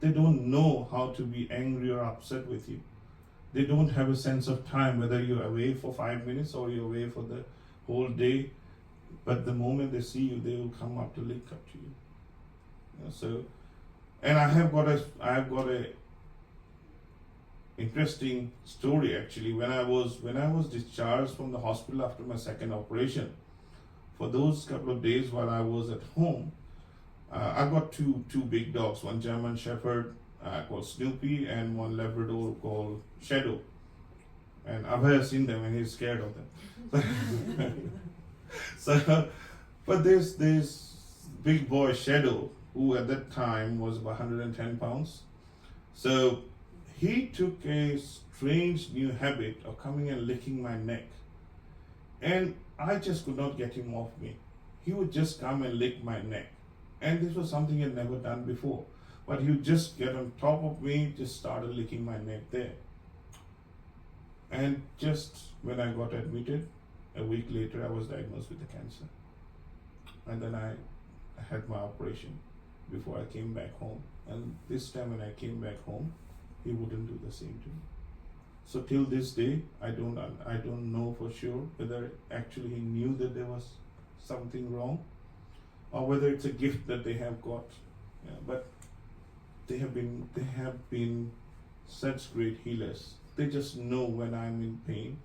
They don't know how to be angry or upset with you. They don't have a sense of time, whether you're away for 5 minutes or you're away for the whole day. But the moment they see you, they will come up to lick up to you. So, and I have got a interesting story actually. When I was discharged from the hospital after my second operation, for those couple of days while I was at home, I got two big dogs, one German Shepherd called Snoopy and one Labrador called Shadow. And Abhay has seen them and he's scared of them. So, but this big boy Shadow, who at that time was about 110 pounds, so he took a strange new habit of coming and licking my neck, and I just could not get him off me. He would just come and lick my neck, and this was something he had never done before. But he would just get on top of me, just started licking my neck there. And just when I got admitted, a week later I was diagnosed with the cancer. And then I had my operation before I came back home. And this time when I came back home, he wouldn't do the same to me. So till this day, I don't know for sure whether actually he knew that there was something wrong, or whether it's a gift that they have got. But they have been such great healers. They just know when I'm in pain,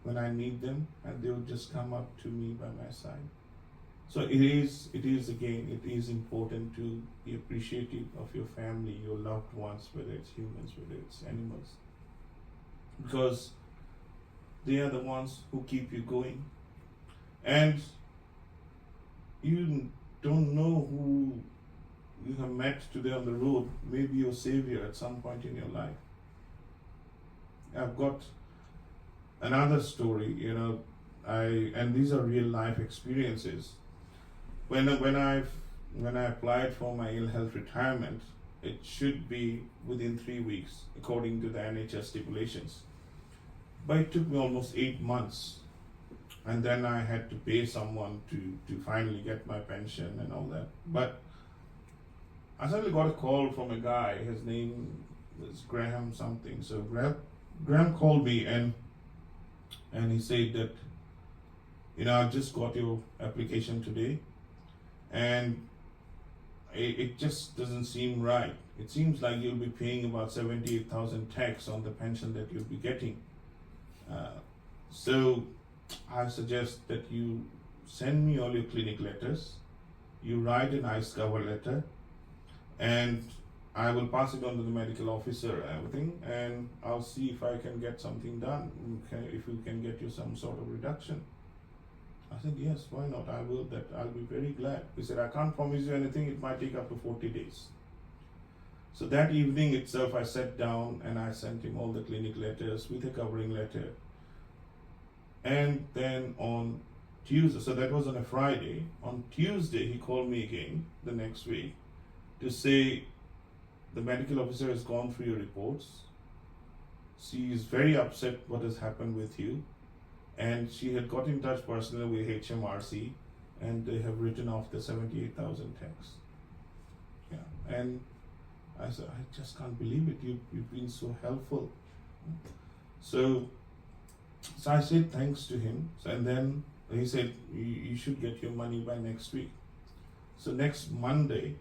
when I need them, and they will just come up to me by my side. So it is important to be appreciative of your family, your loved ones, whether it's humans, whether it's animals, because they are the ones who keep you going. And you don't know who you have met today on the road, maybe your savior at some point in your life. I've got another story, and these are real life experiences. When I applied for my ill health retirement, it should be within 3 weeks according to the NHS stipulations. But it took me almost 8 months, and then I had to pay someone to finally get my pension and all that. But I suddenly got a call from a guy. His name was Graham something. So Graham called me and he said that, I've just got your application today, and it just doesn't seem right. It seems like you'll be paying about 78,000 tax on the pension that you'll be getting. So I suggest that you send me all your clinic letters, you write a nice cover letter, and I will pass it on to the medical officer and everything, and I'll see if I can get something done, if we can get you some sort of reduction. I said, yes, why not? I'll be very glad. He said, I can't promise you anything, it might take up to 40 days. So that evening itself, I sat down and I sent him all the clinic letters with a covering letter. And then on Tuesday, so that was on a Friday, on Tuesday he called me again the next week to say, the medical officer has gone through your reports. She is very upset what has happened with you, and she had got in touch personally with HMRC, and they have written off the 78,000 tax. Yeah, and I said, I just can't believe it. You've been so helpful. So I said thanks to him, and then he said you should get your money by next week. So next Monday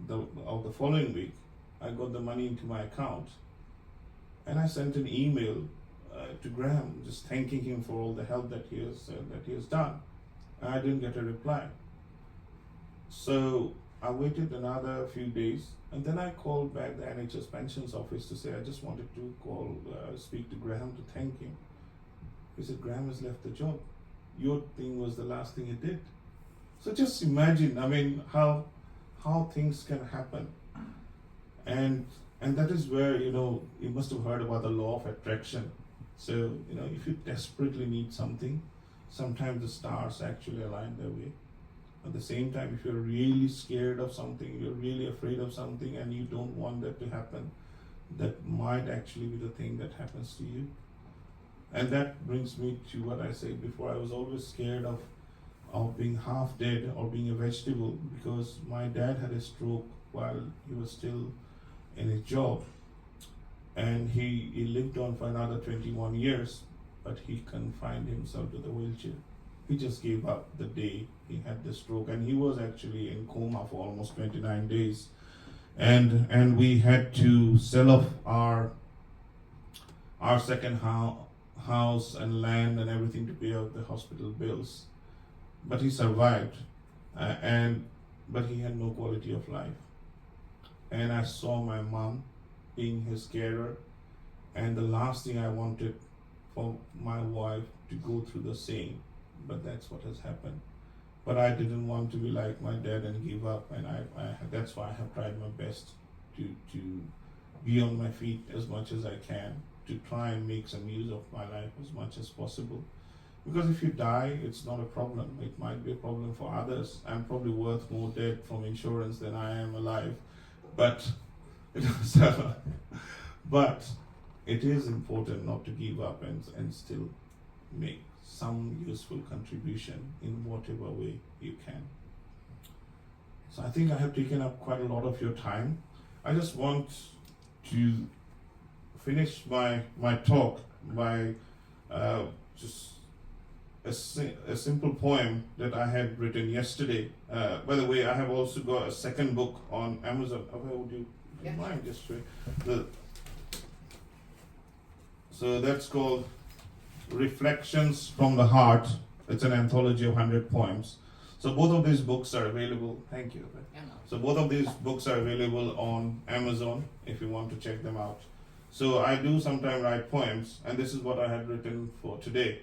of the following week, I got the money into my account, and I sent an email to Graham just thanking him for all the help that he has done. And I didn't get a reply. So I waited another few days, and then I called back the NHS pensions office to say I just wanted to speak to Graham to thank him. He said Graham has left the job. your thing was the last thing you did. So just imagine, I mean, how things can happen. And that is where, you must have heard about the law of attraction. So, if you desperately need something, sometimes the stars actually align their way. At the same time, if you're really scared of something, you're really afraid of something, and you don't want that to happen, that might actually be the thing that happens to you. And that brings me to what I said before. I was always scared of being half dead or being a vegetable, because my dad had a stroke while he was still in his job, and he lived on for another 21 years, but he confined himself to the wheelchair. He just gave up the day he had the stroke, and he was actually in coma for almost 29 days. And we had to sell off our second house and land and everything to pay out the hospital bills. But he survived, but he had no quality of life. And I saw my mom being his carer, and the last thing I wanted for my wife to go through the same. But that's what has happened. But I didn't want to be like my dad and give up, and that's why I have tried my best to be on my feet as much as I can, to try and make some use of my life as much as possible. Because if you die, it's not a problem. It might be a problem for others. I'm probably worth more dead from insurance than I am alive. But but it is important not to give up and still make some useful contribution in whatever way you can. So I think I have taken up quite a lot of your time. I just want to finish my talk by just a simple poem that I had written yesterday. By the way, I have also got a second book on Amazon. Would you mind just so that's called Reflections from the Heart. It's an anthology of 100 poems. So both of these books are available. Thank you. So both of these books are available on Amazon if you want to check them out. So I do sometimes write poems, and this is what I had written for today.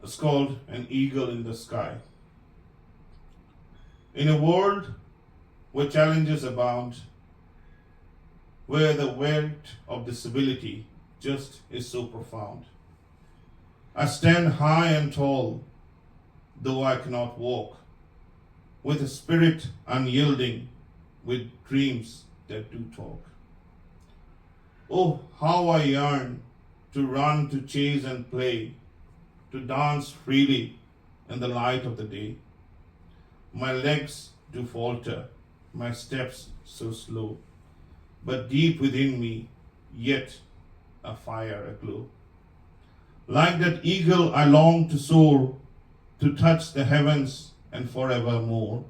It's called An Eagle in the Sky. In a world where challenges abound, where the weight of disability just is so profound, I stand high and tall, though I cannot walk, with a spirit unyielding, with dreams that do talk. Oh, how I yearn to run, to chase and play, to dance freely in the light of the day. My legs do falter, my steps so slow, but deep within me, yet a fire aglow. Like that eagle I long to soar, to touch the heavens and forevermore.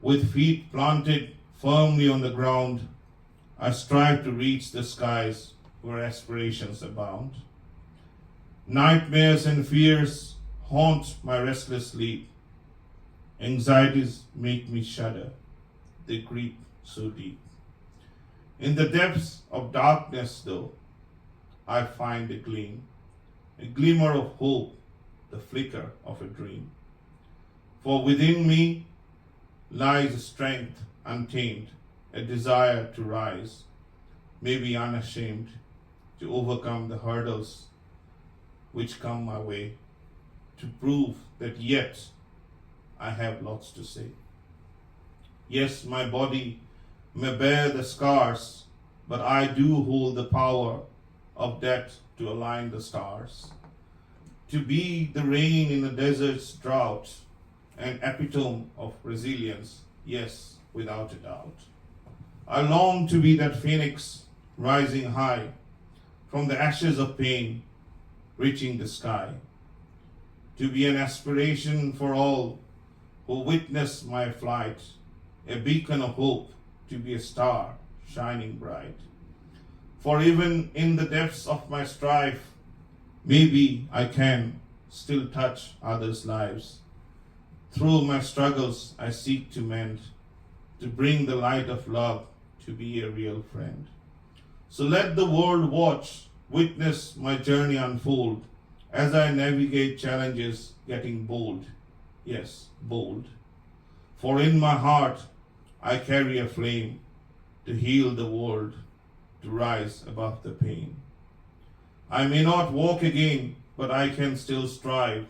With feet planted firmly on the ground, I strive to reach the skies where aspirations abound. Nightmares and fears haunt my restless sleep. Anxieties make me shudder, they creep so deep. In the depths of darkness, though, I find a glimmer of hope, the flicker of a dream. For within me lies a strength untamed, a desire to rise, maybe unashamed, to overcome the hurdles which come my way, to prove that yet I have lots to say. Yes, my body may bear the scars, but I do hold the power of death to align the stars. To be the rain in the desert's drought, an epitome of resilience, yes, without a doubt. I long to be that phoenix rising high from the ashes of pain, reaching the sky. To be an aspiration for all who witness my flight, a beacon of hope, to be a star shining bright. For even in the depths of my strife, maybe I can still touch others' lives. Through my struggles, I seek to mend, to bring the light of love, to be a real friend. So let the world watch, witness my journey unfold as I navigate challenges, getting bold. Yes, bold. For in my heart I carry a flame to heal the world, to rise above the pain. I may not walk again, but I can still strive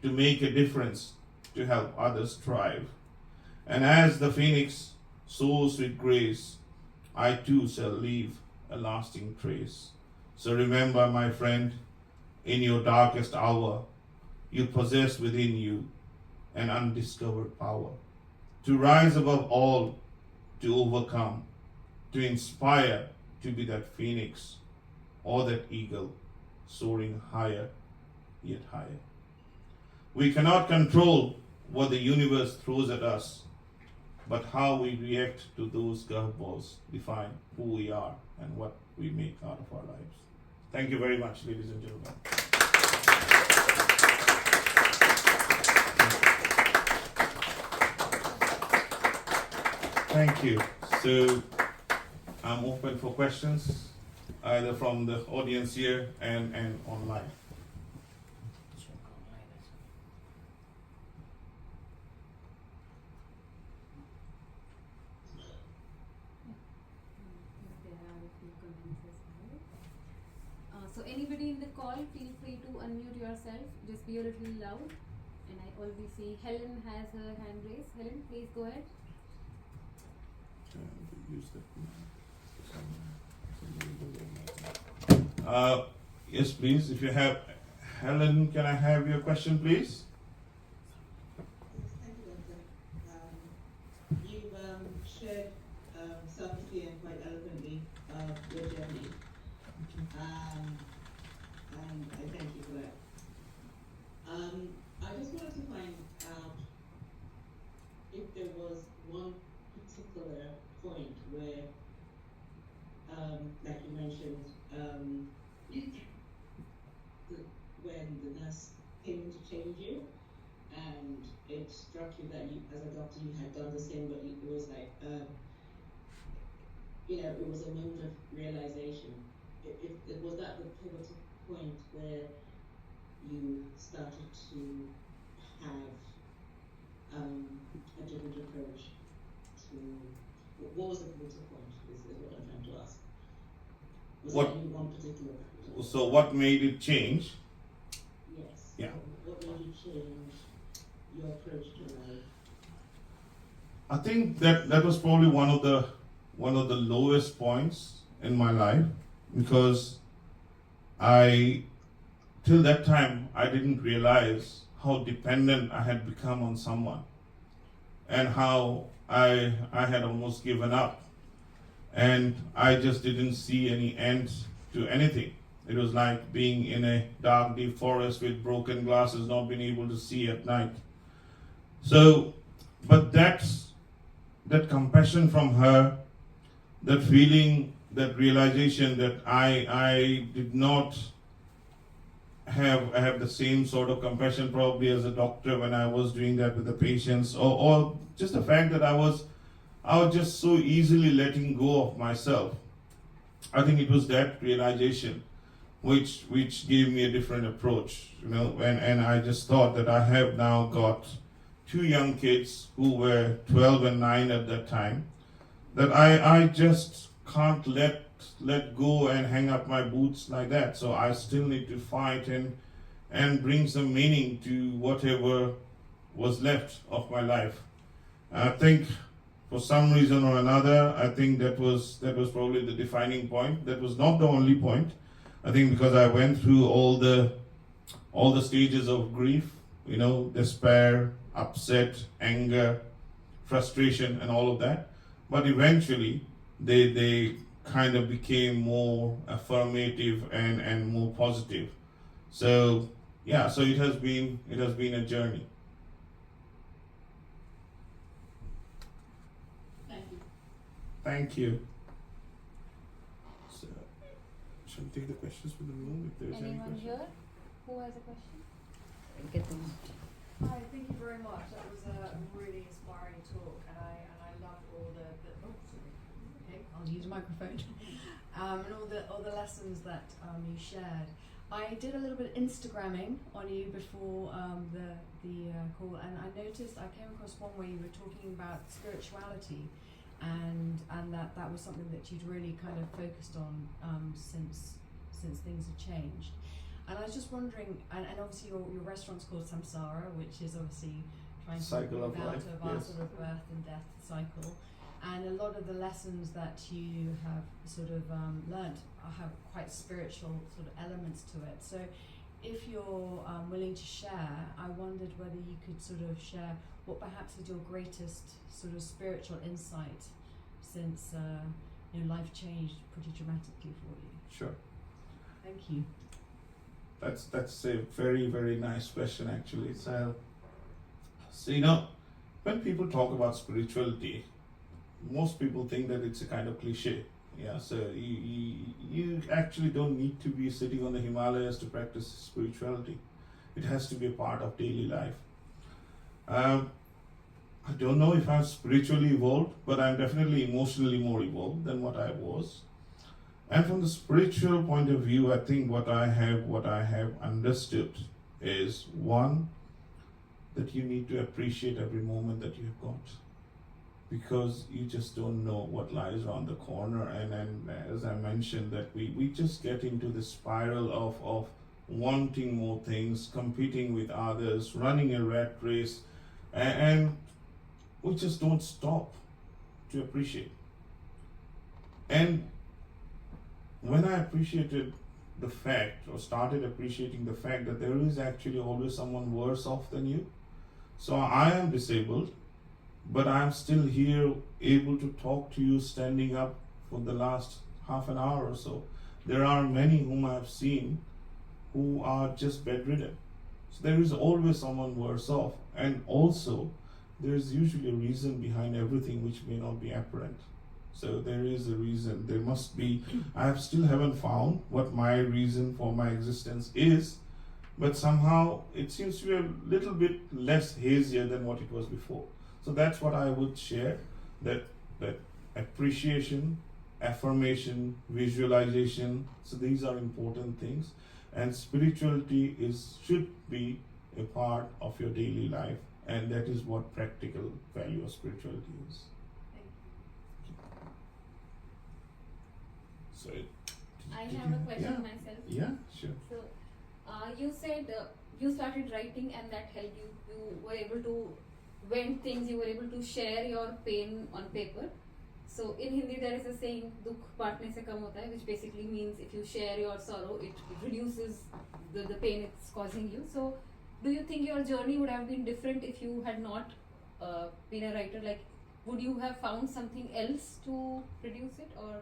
to make a difference, to help others thrive. And as the phoenix soars with grace, I too shall leave a lasting trace. So remember, my friend, in your darkest hour, you possess within you an undiscovered power to rise above all, to overcome, to inspire, to be that phoenix or that eagle soaring higher, yet higher. We cannot control what the universe throws at us, but how we react to those curveballs define who we are and what we make out of our lives. Thank you very much, ladies and gentlemen. Thank you. So I'm open for questions, either from the audience here and online. So anybody in the call, feel free to unmute yourself. Just be a little loud. And I already see Helen has her hand raised. Helen, please go ahead. Yes, please. If you have Helen, can I have your question, please? Thank you, Doctor. You've shared selfishly and quite eloquently your journey, and I thank you for that. I just wanted to find out if there was one particular point where, like you mentioned, when the nurse came to change you, and it struck you that you, as a doctor, you had done the same, but it was like, it was a moment of realization. It was that the pivotal point where you started to have a different approach to, what was the pivotal point, is what I'm trying to ask. Was there any one particular factor? So what made it change? Yes. Yeah. What made you change your approach to life? I think that was probably one of the lowest points in my life, because till that time I didn't realize how dependent I had become on someone, and how I had almost given up, and I just didn't see any end to anything. It was like being in a dark, deep forest with broken glasses, not being able to see at night. So, but that compassion from her, that feeling, that realization that I did not have the same sort of compassion probably as a doctor when I was doing that with the patients, or just the fact that I was just so easily letting go of myself. I think it was that realization which gave me a different approach, and I just thought that I have now got 2 young kids who were 12 and 9 at that time, that I just can't let go and hang up my boots like that. So I still need to fight and bring some meaning to whatever was left of my life. And I think for some reason or another, I think that was probably the defining point. That was not the only point. I think because I went through all the stages of grief, despair, upset, anger, frustration, and all of that. But eventually, they kind of became more affirmative and more positive. So yeah, so it has been a journey. Thank you. Thank you. So, shall we take the questions from the room if there's any Anyone questions? here who has a question? Hi, thank you very much. That was a really inspiring talk, and I loved all the oh, sorry. Okay, I'll use a microphone. And all the lessons that you shared. I did a little bit of Instagramming on you before the call, and I noticed I came across one where you were talking about spirituality, and that was something that you'd really kind of focused on since things had changed. And I was just wondering, and obviously your restaurant's called Samsara, which is obviously trying to Cycle move of out life, of our yes. sort of birth and death cycle. And a lot of the lessons that you have sort of learnt have quite spiritual sort of elements to it. So if you're willing to share, I wondered whether you could sort of share what perhaps is your greatest sort of spiritual insight since life changed pretty dramatically for you. Sure. Thank you. That's a very, very nice question actually. So when people talk about spirituality, most people think that it's a kind of cliche. Yeah, so you actually don't need to be sitting on the Himalayas to practice spirituality. It has to be a part of daily life. I don't know if I'm spiritually evolved, but I'm definitely emotionally more evolved than what I was. And from the spiritual point of view, I think what I have understood is one, that you need to appreciate every moment that you've got, because you just don't know what lies around the corner. And as I mentioned, that we just get into the spiral of wanting more things, competing with others, running a rat race, and we just don't stop to appreciate. And when I appreciated the fact, or started appreciating the fact, that there is actually always someone worse off than you. So I am disabled, but I'm still here, able to talk to you, standing up for the last half an hour or so. There are many whom I've seen who are just bedridden. So there is always someone worse off. And also, there is usually a reason behind everything which may not be apparent. So there is a reason, there must be. I still haven't found what my reason for my existence is, but somehow it seems to be a little bit less hazier than what it was before. So that's what I would share, that appreciation, affirmation, visualization. So these are important things, and spirituality should be a part of your daily life, and that is what practical value of spirituality is. So I have a question myself. Yeah, sure. So, you said you started writing and that helped you. You were able to vent things, you were able to share your pain on paper. So, in Hindi there is a saying, "Dukh baantne se kam hota hai," which basically means if you share your sorrow, it reduces the pain it's causing you. So, do you think your journey would have been different if you had not been a writer? Like, would you have found something else to reduce it, or?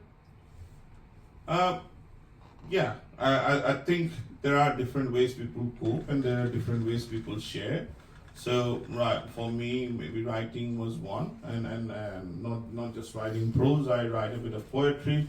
Yeah, I think there are different ways people cope, and there are different ways people share. So, right, for me, maybe writing was one, and not just writing prose. I write a bit of poetry,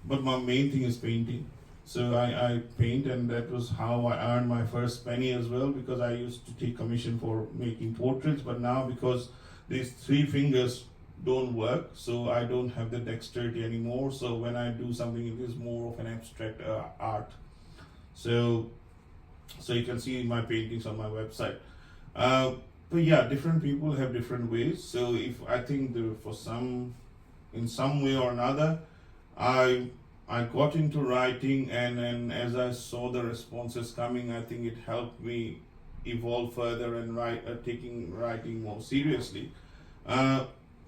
but my main thing is painting. So I paint, and that was how I earned my first penny as well, because I used to take commission for making portraits, but now because these three fingers don't work, so I don't have the dexterity anymore. So when I do something, it is more of an abstract art. So you can see my paintings on my website. But yeah, different people have different ways. So if I think in some way or another, I got into writing, and as I saw the responses coming, I think it helped me evolve further and taking writing more seriously.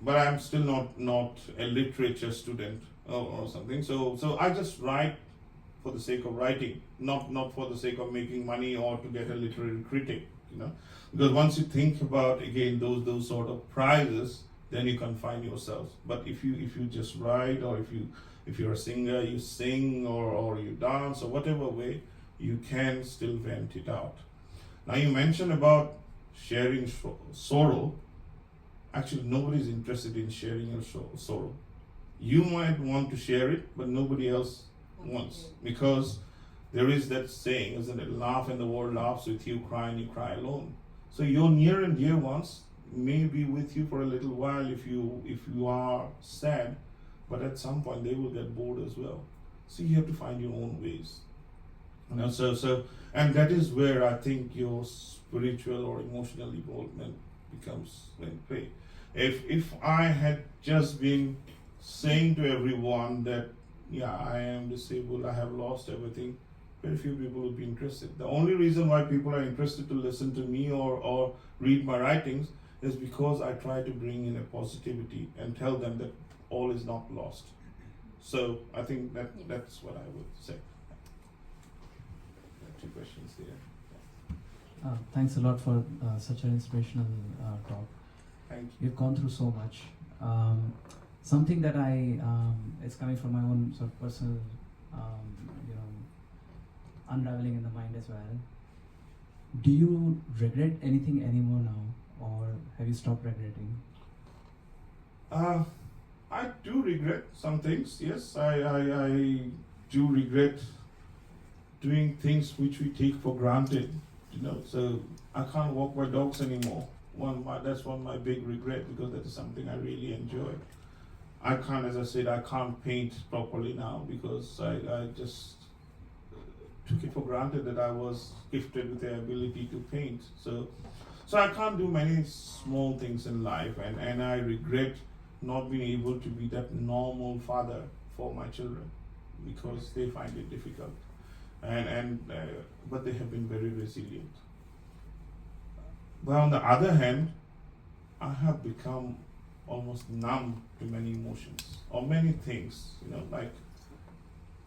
But I'm still not a literature student or something. So I just write for the sake of writing, not for the sake of making money or to get a literary critic, Because once you think about, again, those sort of prizes, then you confine yourself. But if you just write, or if you're a singer, you sing or you dance, or whatever way, you can still vent it out. Now you mentioned about sharing sorrow. Actually, nobody's interested in sharing your sorrow. You might want to share it, but nobody else wants, because there is that saying, isn't it? Laugh and the world laughs with you, cry and you cry alone. So your near and dear ones may be with you for a little while if you are sad, but at some point they will get bored as well. So you have to find your own ways. And that is where I think your spiritual or emotional involvement becomes in play. If I had just been saying to everyone that yeah, I am disabled, I have lost everything, very few people would be interested. The only reason why people are interested to listen to me or read my writings is because I try to bring in a positivity and tell them that all is not lost. So I think that's what I would say. Two questions there. Thanks a lot for such an inspirational talk. Thank you. You've gone through so much. Something that is coming from my own sort of personal, unraveling in the mind as well. Do you regret anything anymore now, or have you stopped regretting? I do regret some things. Yes, I do regret doing things which we take for granted. So I can't walk my dogs anymore. That's one of my big regret, because that is something I really enjoy. I can't, as I said, I can't paint properly now because I just took it for granted that I was gifted with the ability to paint. So I can't do many small things in life, and I regret not being able to be that normal father for my children, because they find it difficult. But they have been very resilient. But on the other hand, I have become almost numb to many emotions or many things. Like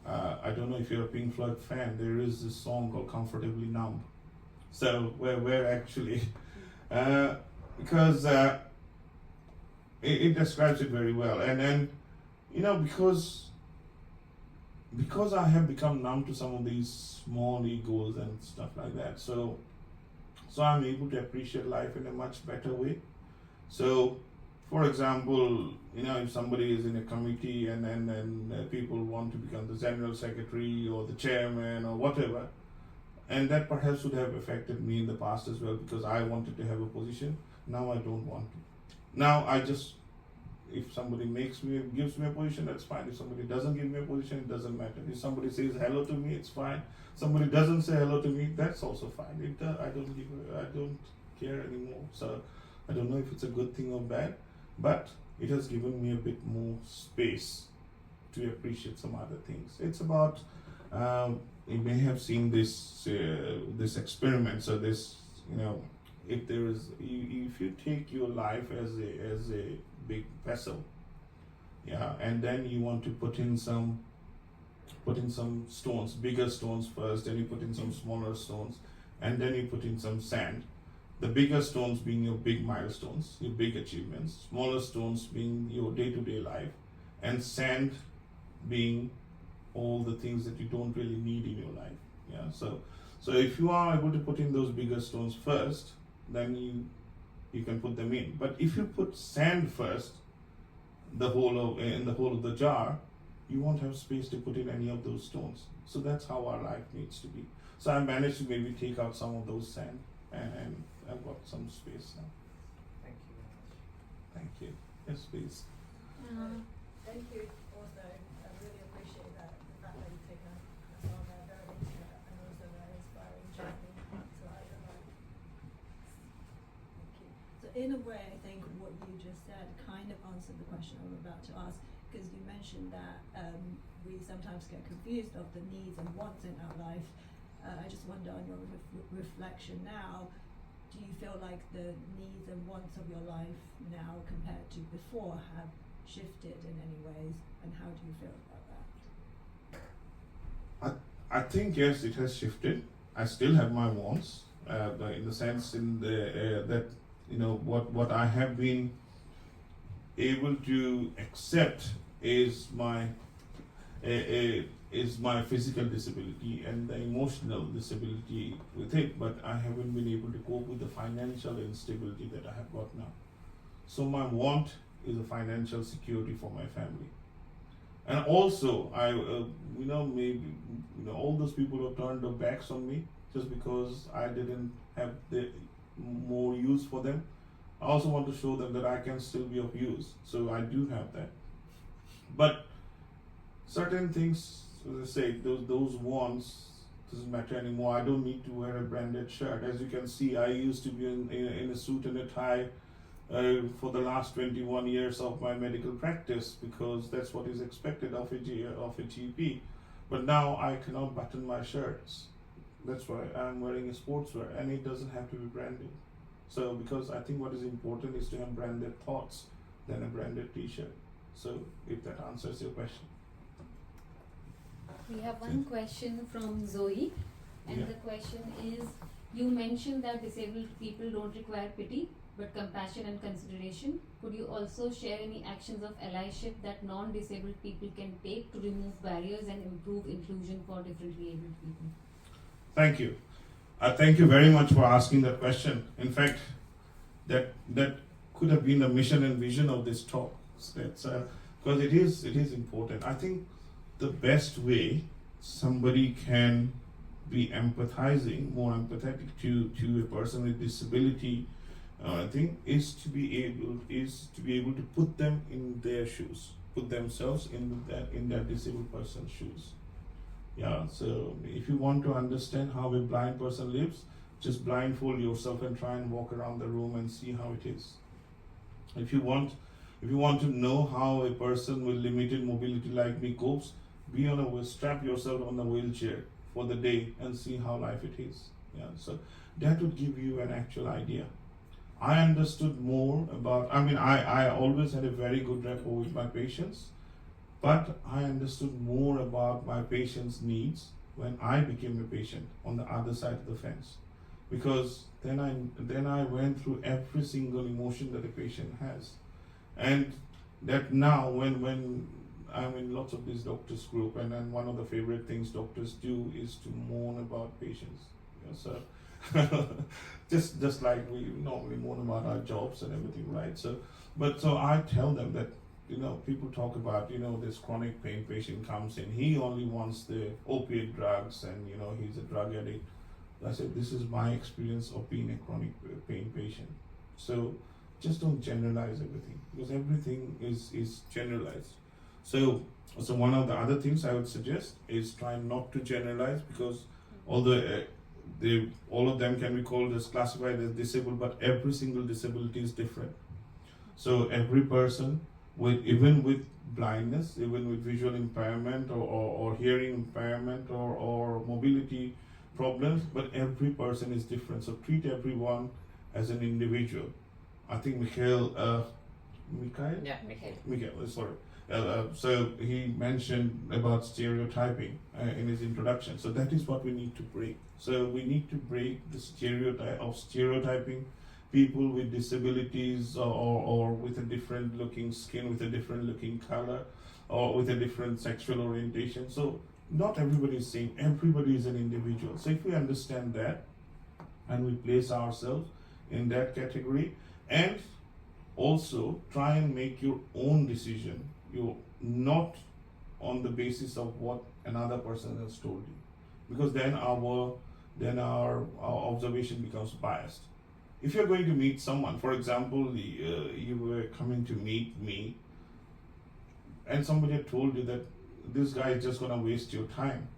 I don't know if you're a Pink Floyd fan. There is this song called "Comfortably Numb." So where actually, because it describes it very well, and then because I have become numb to some of these small egos and stuff like that. So I'm able to appreciate life in a much better way. So, for example, if somebody is in a committee and people want to become the general secretary or the chairman or whatever, and that perhaps would have affected me in the past as well, because I wanted to have a position. Now I don't want to. Now I just, if somebody gives me a position, that's fine. If somebody doesn't give me a position, it doesn't matter. If somebody says hello to me, it's fine. Somebody doesn't say hello to me, that's also fine. I don't care anymore. So I don't know if it's a good thing or bad, but it has given me a bit more space to appreciate some other things. It's about, you may have seen this experiment. So this, if there is, if you take your life as a big vessel, and then you want to put in some stones, bigger stones first, then you put in some smaller stones, and then you put in some sand. The bigger stones being your big milestones, your big achievements, smaller stones being your day-to-day life, and sand being all the things that you don't really need in your life. So if you are able to put in those bigger stones first, then you can put them in. But if you put sand first, in the whole of the jar, you won't have space to put in any of those stones. So that's how our life needs to be. So I managed to maybe take out some of those sand, and I've got some space now. Thank you very much. Thank you. Yes, please. Thank you. Also, I really appreciate the fact that you've taken us on a very intimate and also very inspiring journey to either life. Thank you. So in a way, I think what you just said kind of answered the question I'm about to ask, because you mentioned that we sometimes get confused of the needs and wants in our life. I just wonder, on your reflection now, do you feel like the needs and wants of your life now compared to before have shifted in any ways, and how do you feel about that? I think yes, it has shifted. I still have my wants, in the sense that what I have been able to accept is my physical disability and the emotional disability with it, but I haven't been able to cope with the financial instability that I have got now. So my want is a financial security for my family. And also, maybe all those people who have turned their backs on me just because I didn't have the more use for them. I also want to show them that I can still be of use. So I do have that. But certain things, as I say, those wants, doesn't matter anymore. I don't need to wear a branded shirt. As you can see, I used to be in a suit and a tie for the last 21 years of my medical practice, because that's what is expected of a GP. But now I cannot button my shirts. That's why I'm wearing a sportswear, and it doesn't have to be branded. So, because I think what is important is to have branded thoughts than a branded T-shirt. So, if that answers your question. We have one question from Zoe, and Yeah. the question is, you mentioned that disabled people don't require pity but compassion and consideration. Could you also share any actions of allyship that non-disabled people can take to remove barriers and improve inclusion for differently abled people? Thank you. Thank you very much for asking that question. In fact, that could have been the mission and vision of this talk. That's because it is important. I think the best way somebody can be empathizing, more empathetic to a person with disability, I think, is to be able to put them in their shoes, put themselves in that disabled person's shoes. Yeah. So if you want to understand how a blind person lives, just blindfold yourself and try and walk around the room and see how it is. If you want to know how a person with limited mobility like me copes, strap yourself on the wheelchair for the day and see how life it is. Yeah. So that would give you an actual idea. I understood more about, I always had a very good rapport with my patients, but I understood more about my patients' needs when I became a patient on the other side of the fence. Because then I went through every single emotion that a patient has. And that now when I'm in lots of these doctors group, and then one of the favorite things doctors do is to moan about patients. So just like we normally moan about our jobs and everything, right? So I tell them that, people talk about, this chronic pain patient comes in, he only wants the opiate drugs, and he's a drug addict. I said, this is my experience of being a chronic pain patient. So just don't generalize everything, because everything is generalized. So one of the other things I would suggest is try not to generalize, because although all of them can be classified as disabled, but every single disability is different. So every person, even with blindness, even with visual impairment or hearing impairment or mobility problems, but every person is different. So treat everyone as an individual. I think Mikhail, sorry. So he mentioned about stereotyping in his introduction. So that is what we need to break. So we need to break the stereotype of stereotyping people with disabilities or with a different looking skin, with a different looking color, or with a different sexual orientation. So not everybody is same. Everybody is an individual. So if we understand that and we place ourselves in that category, and also try and make your own decision, you're not on the basis of what another person has told you, because then our observation becomes biased. If you're going to meet someone, for example, you were coming to meet me, and somebody had told you that this guy is just going to waste your time.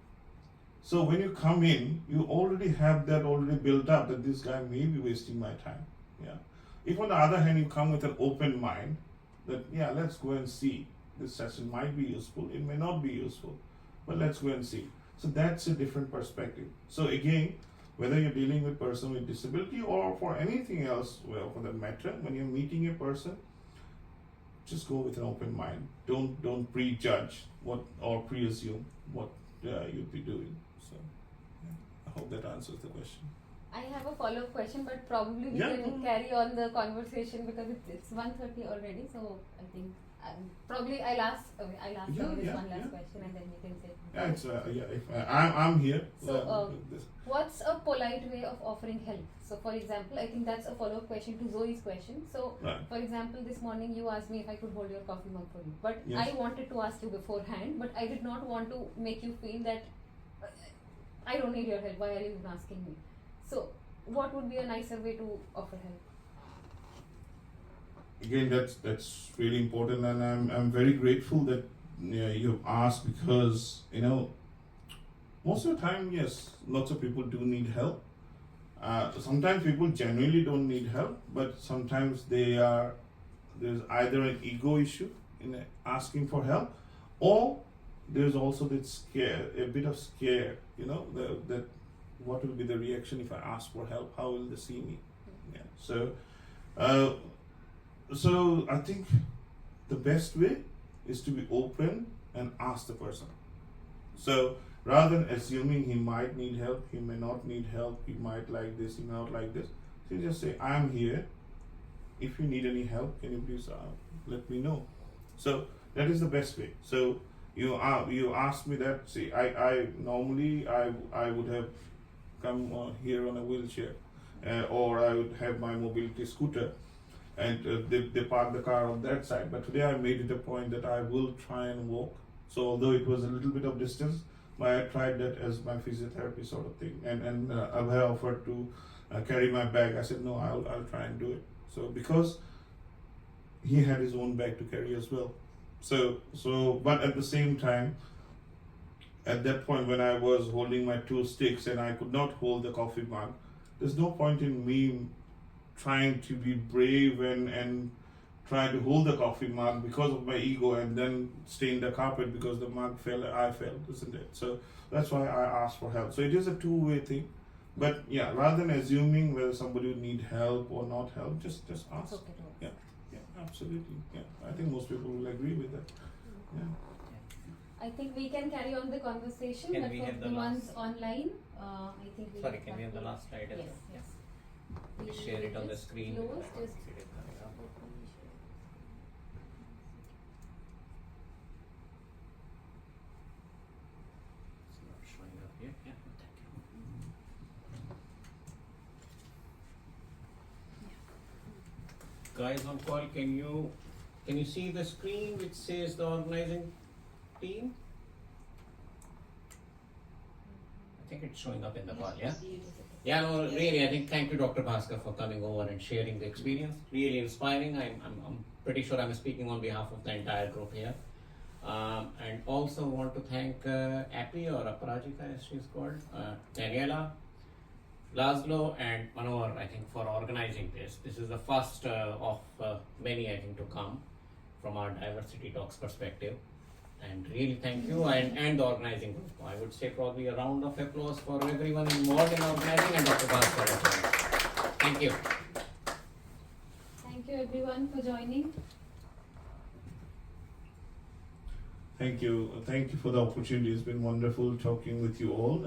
So when you come in, you already have that already built up, that this guy may be wasting my time. Yeah. If on the other hand you come with an open mind, that let's go and see, this session might be useful, it may not be useful, but let's go and see. So that's a different perspective. So again, whether you're dealing with a person with disability or for anything else, well, for that matter, when you're meeting a person, just go with an open mind. Don't prejudge what or pre-assume what you'd be doing. So I hope that answers the question. I have a follow-up question, but probably we Yeah. can carry on the conversation because it's 1:30 already. So I think probably I'll ask this one last question, and then you can say. Yeah, it's if I'm here. So, what's a polite way of offering help? So, for example, I think that's a follow-up question to Zoe's question. So, Right. for example, this morning you asked me if I could hold your coffee mug for you, but Yes. I wanted to ask you beforehand, but I did not want to make you feel that I don't need your help. Why are you even asking me? So, what would be a nicer way to offer help? Again, that's really important, and I'm very grateful that you've asked, because Most of the time, yes, lots of people do need help. Sometimes people genuinely don't need help, but sometimes there's either an ego issue in asking for help, or there's also that scare, a bit of scare, that what will be the reaction if I ask for help? How will they see me? Yeah. So I think the best way is to be open and ask the person. So rather than assuming he might need help, he may not need help, he might like this, he may not like this, so you just say, I'm here. If you need any help, can you please let me know? So that is the best way. So you asked me that. See, I normally I would have come here on a wheelchair, or I would have my mobility scooter, and they park the car on that side. But today I made it a point that I will try and walk. So although it was a little bit of distance, but I tried that as my physiotherapy sort of thing. And Abhay offered to carry my bag. I said no, I'll try and do it. So because he had his own bag to carry as well. So but at the same time, at that point when I was holding my 2 sticks and I could not hold the coffee mug, there's no point in me trying to be brave and try to hold the coffee mug because of my ego and then stain the carpet because the mug fell, I fell, isn't it? So that's why I asked for help. So it is a two-way thing. But yeah, rather than assuming whether somebody would need help or not help, just ask. Okay, no. Yeah, absolutely. Yeah, I think most people will agree with that. Yeah. I think we can carry on the conversation, Can but we for have the the ones last- online, I think we Sorry, can we have the last slide as Yes, well? yes. Yeah. We Share it on the just screen. close, I just see it coming up. It's not showing up here. Yeah, thank you. Guys on call, can you see the screen which says the organizing team? I think it's showing up in the call, yeah? Yeah, no, really, I think thank you, Dr. Bhaskar, for coming over and sharing the experience. Really inspiring. I'm pretty sure I'm speaking on behalf of the entire group here. And also want to thank Appy or Aparajita, as she's called, Daniela, Laszlo, and Manohar, I think, for organizing this. This is the first of many, I think, to come from our Diversity Talks perspective. And really thank you and the organizing group. I would say probably a round of applause for everyone involved in organizing and Dr. Bhaskar as well. Thank you. thank you everyone for joining. Thank you for the opportunity. It's been wonderful talking with you all.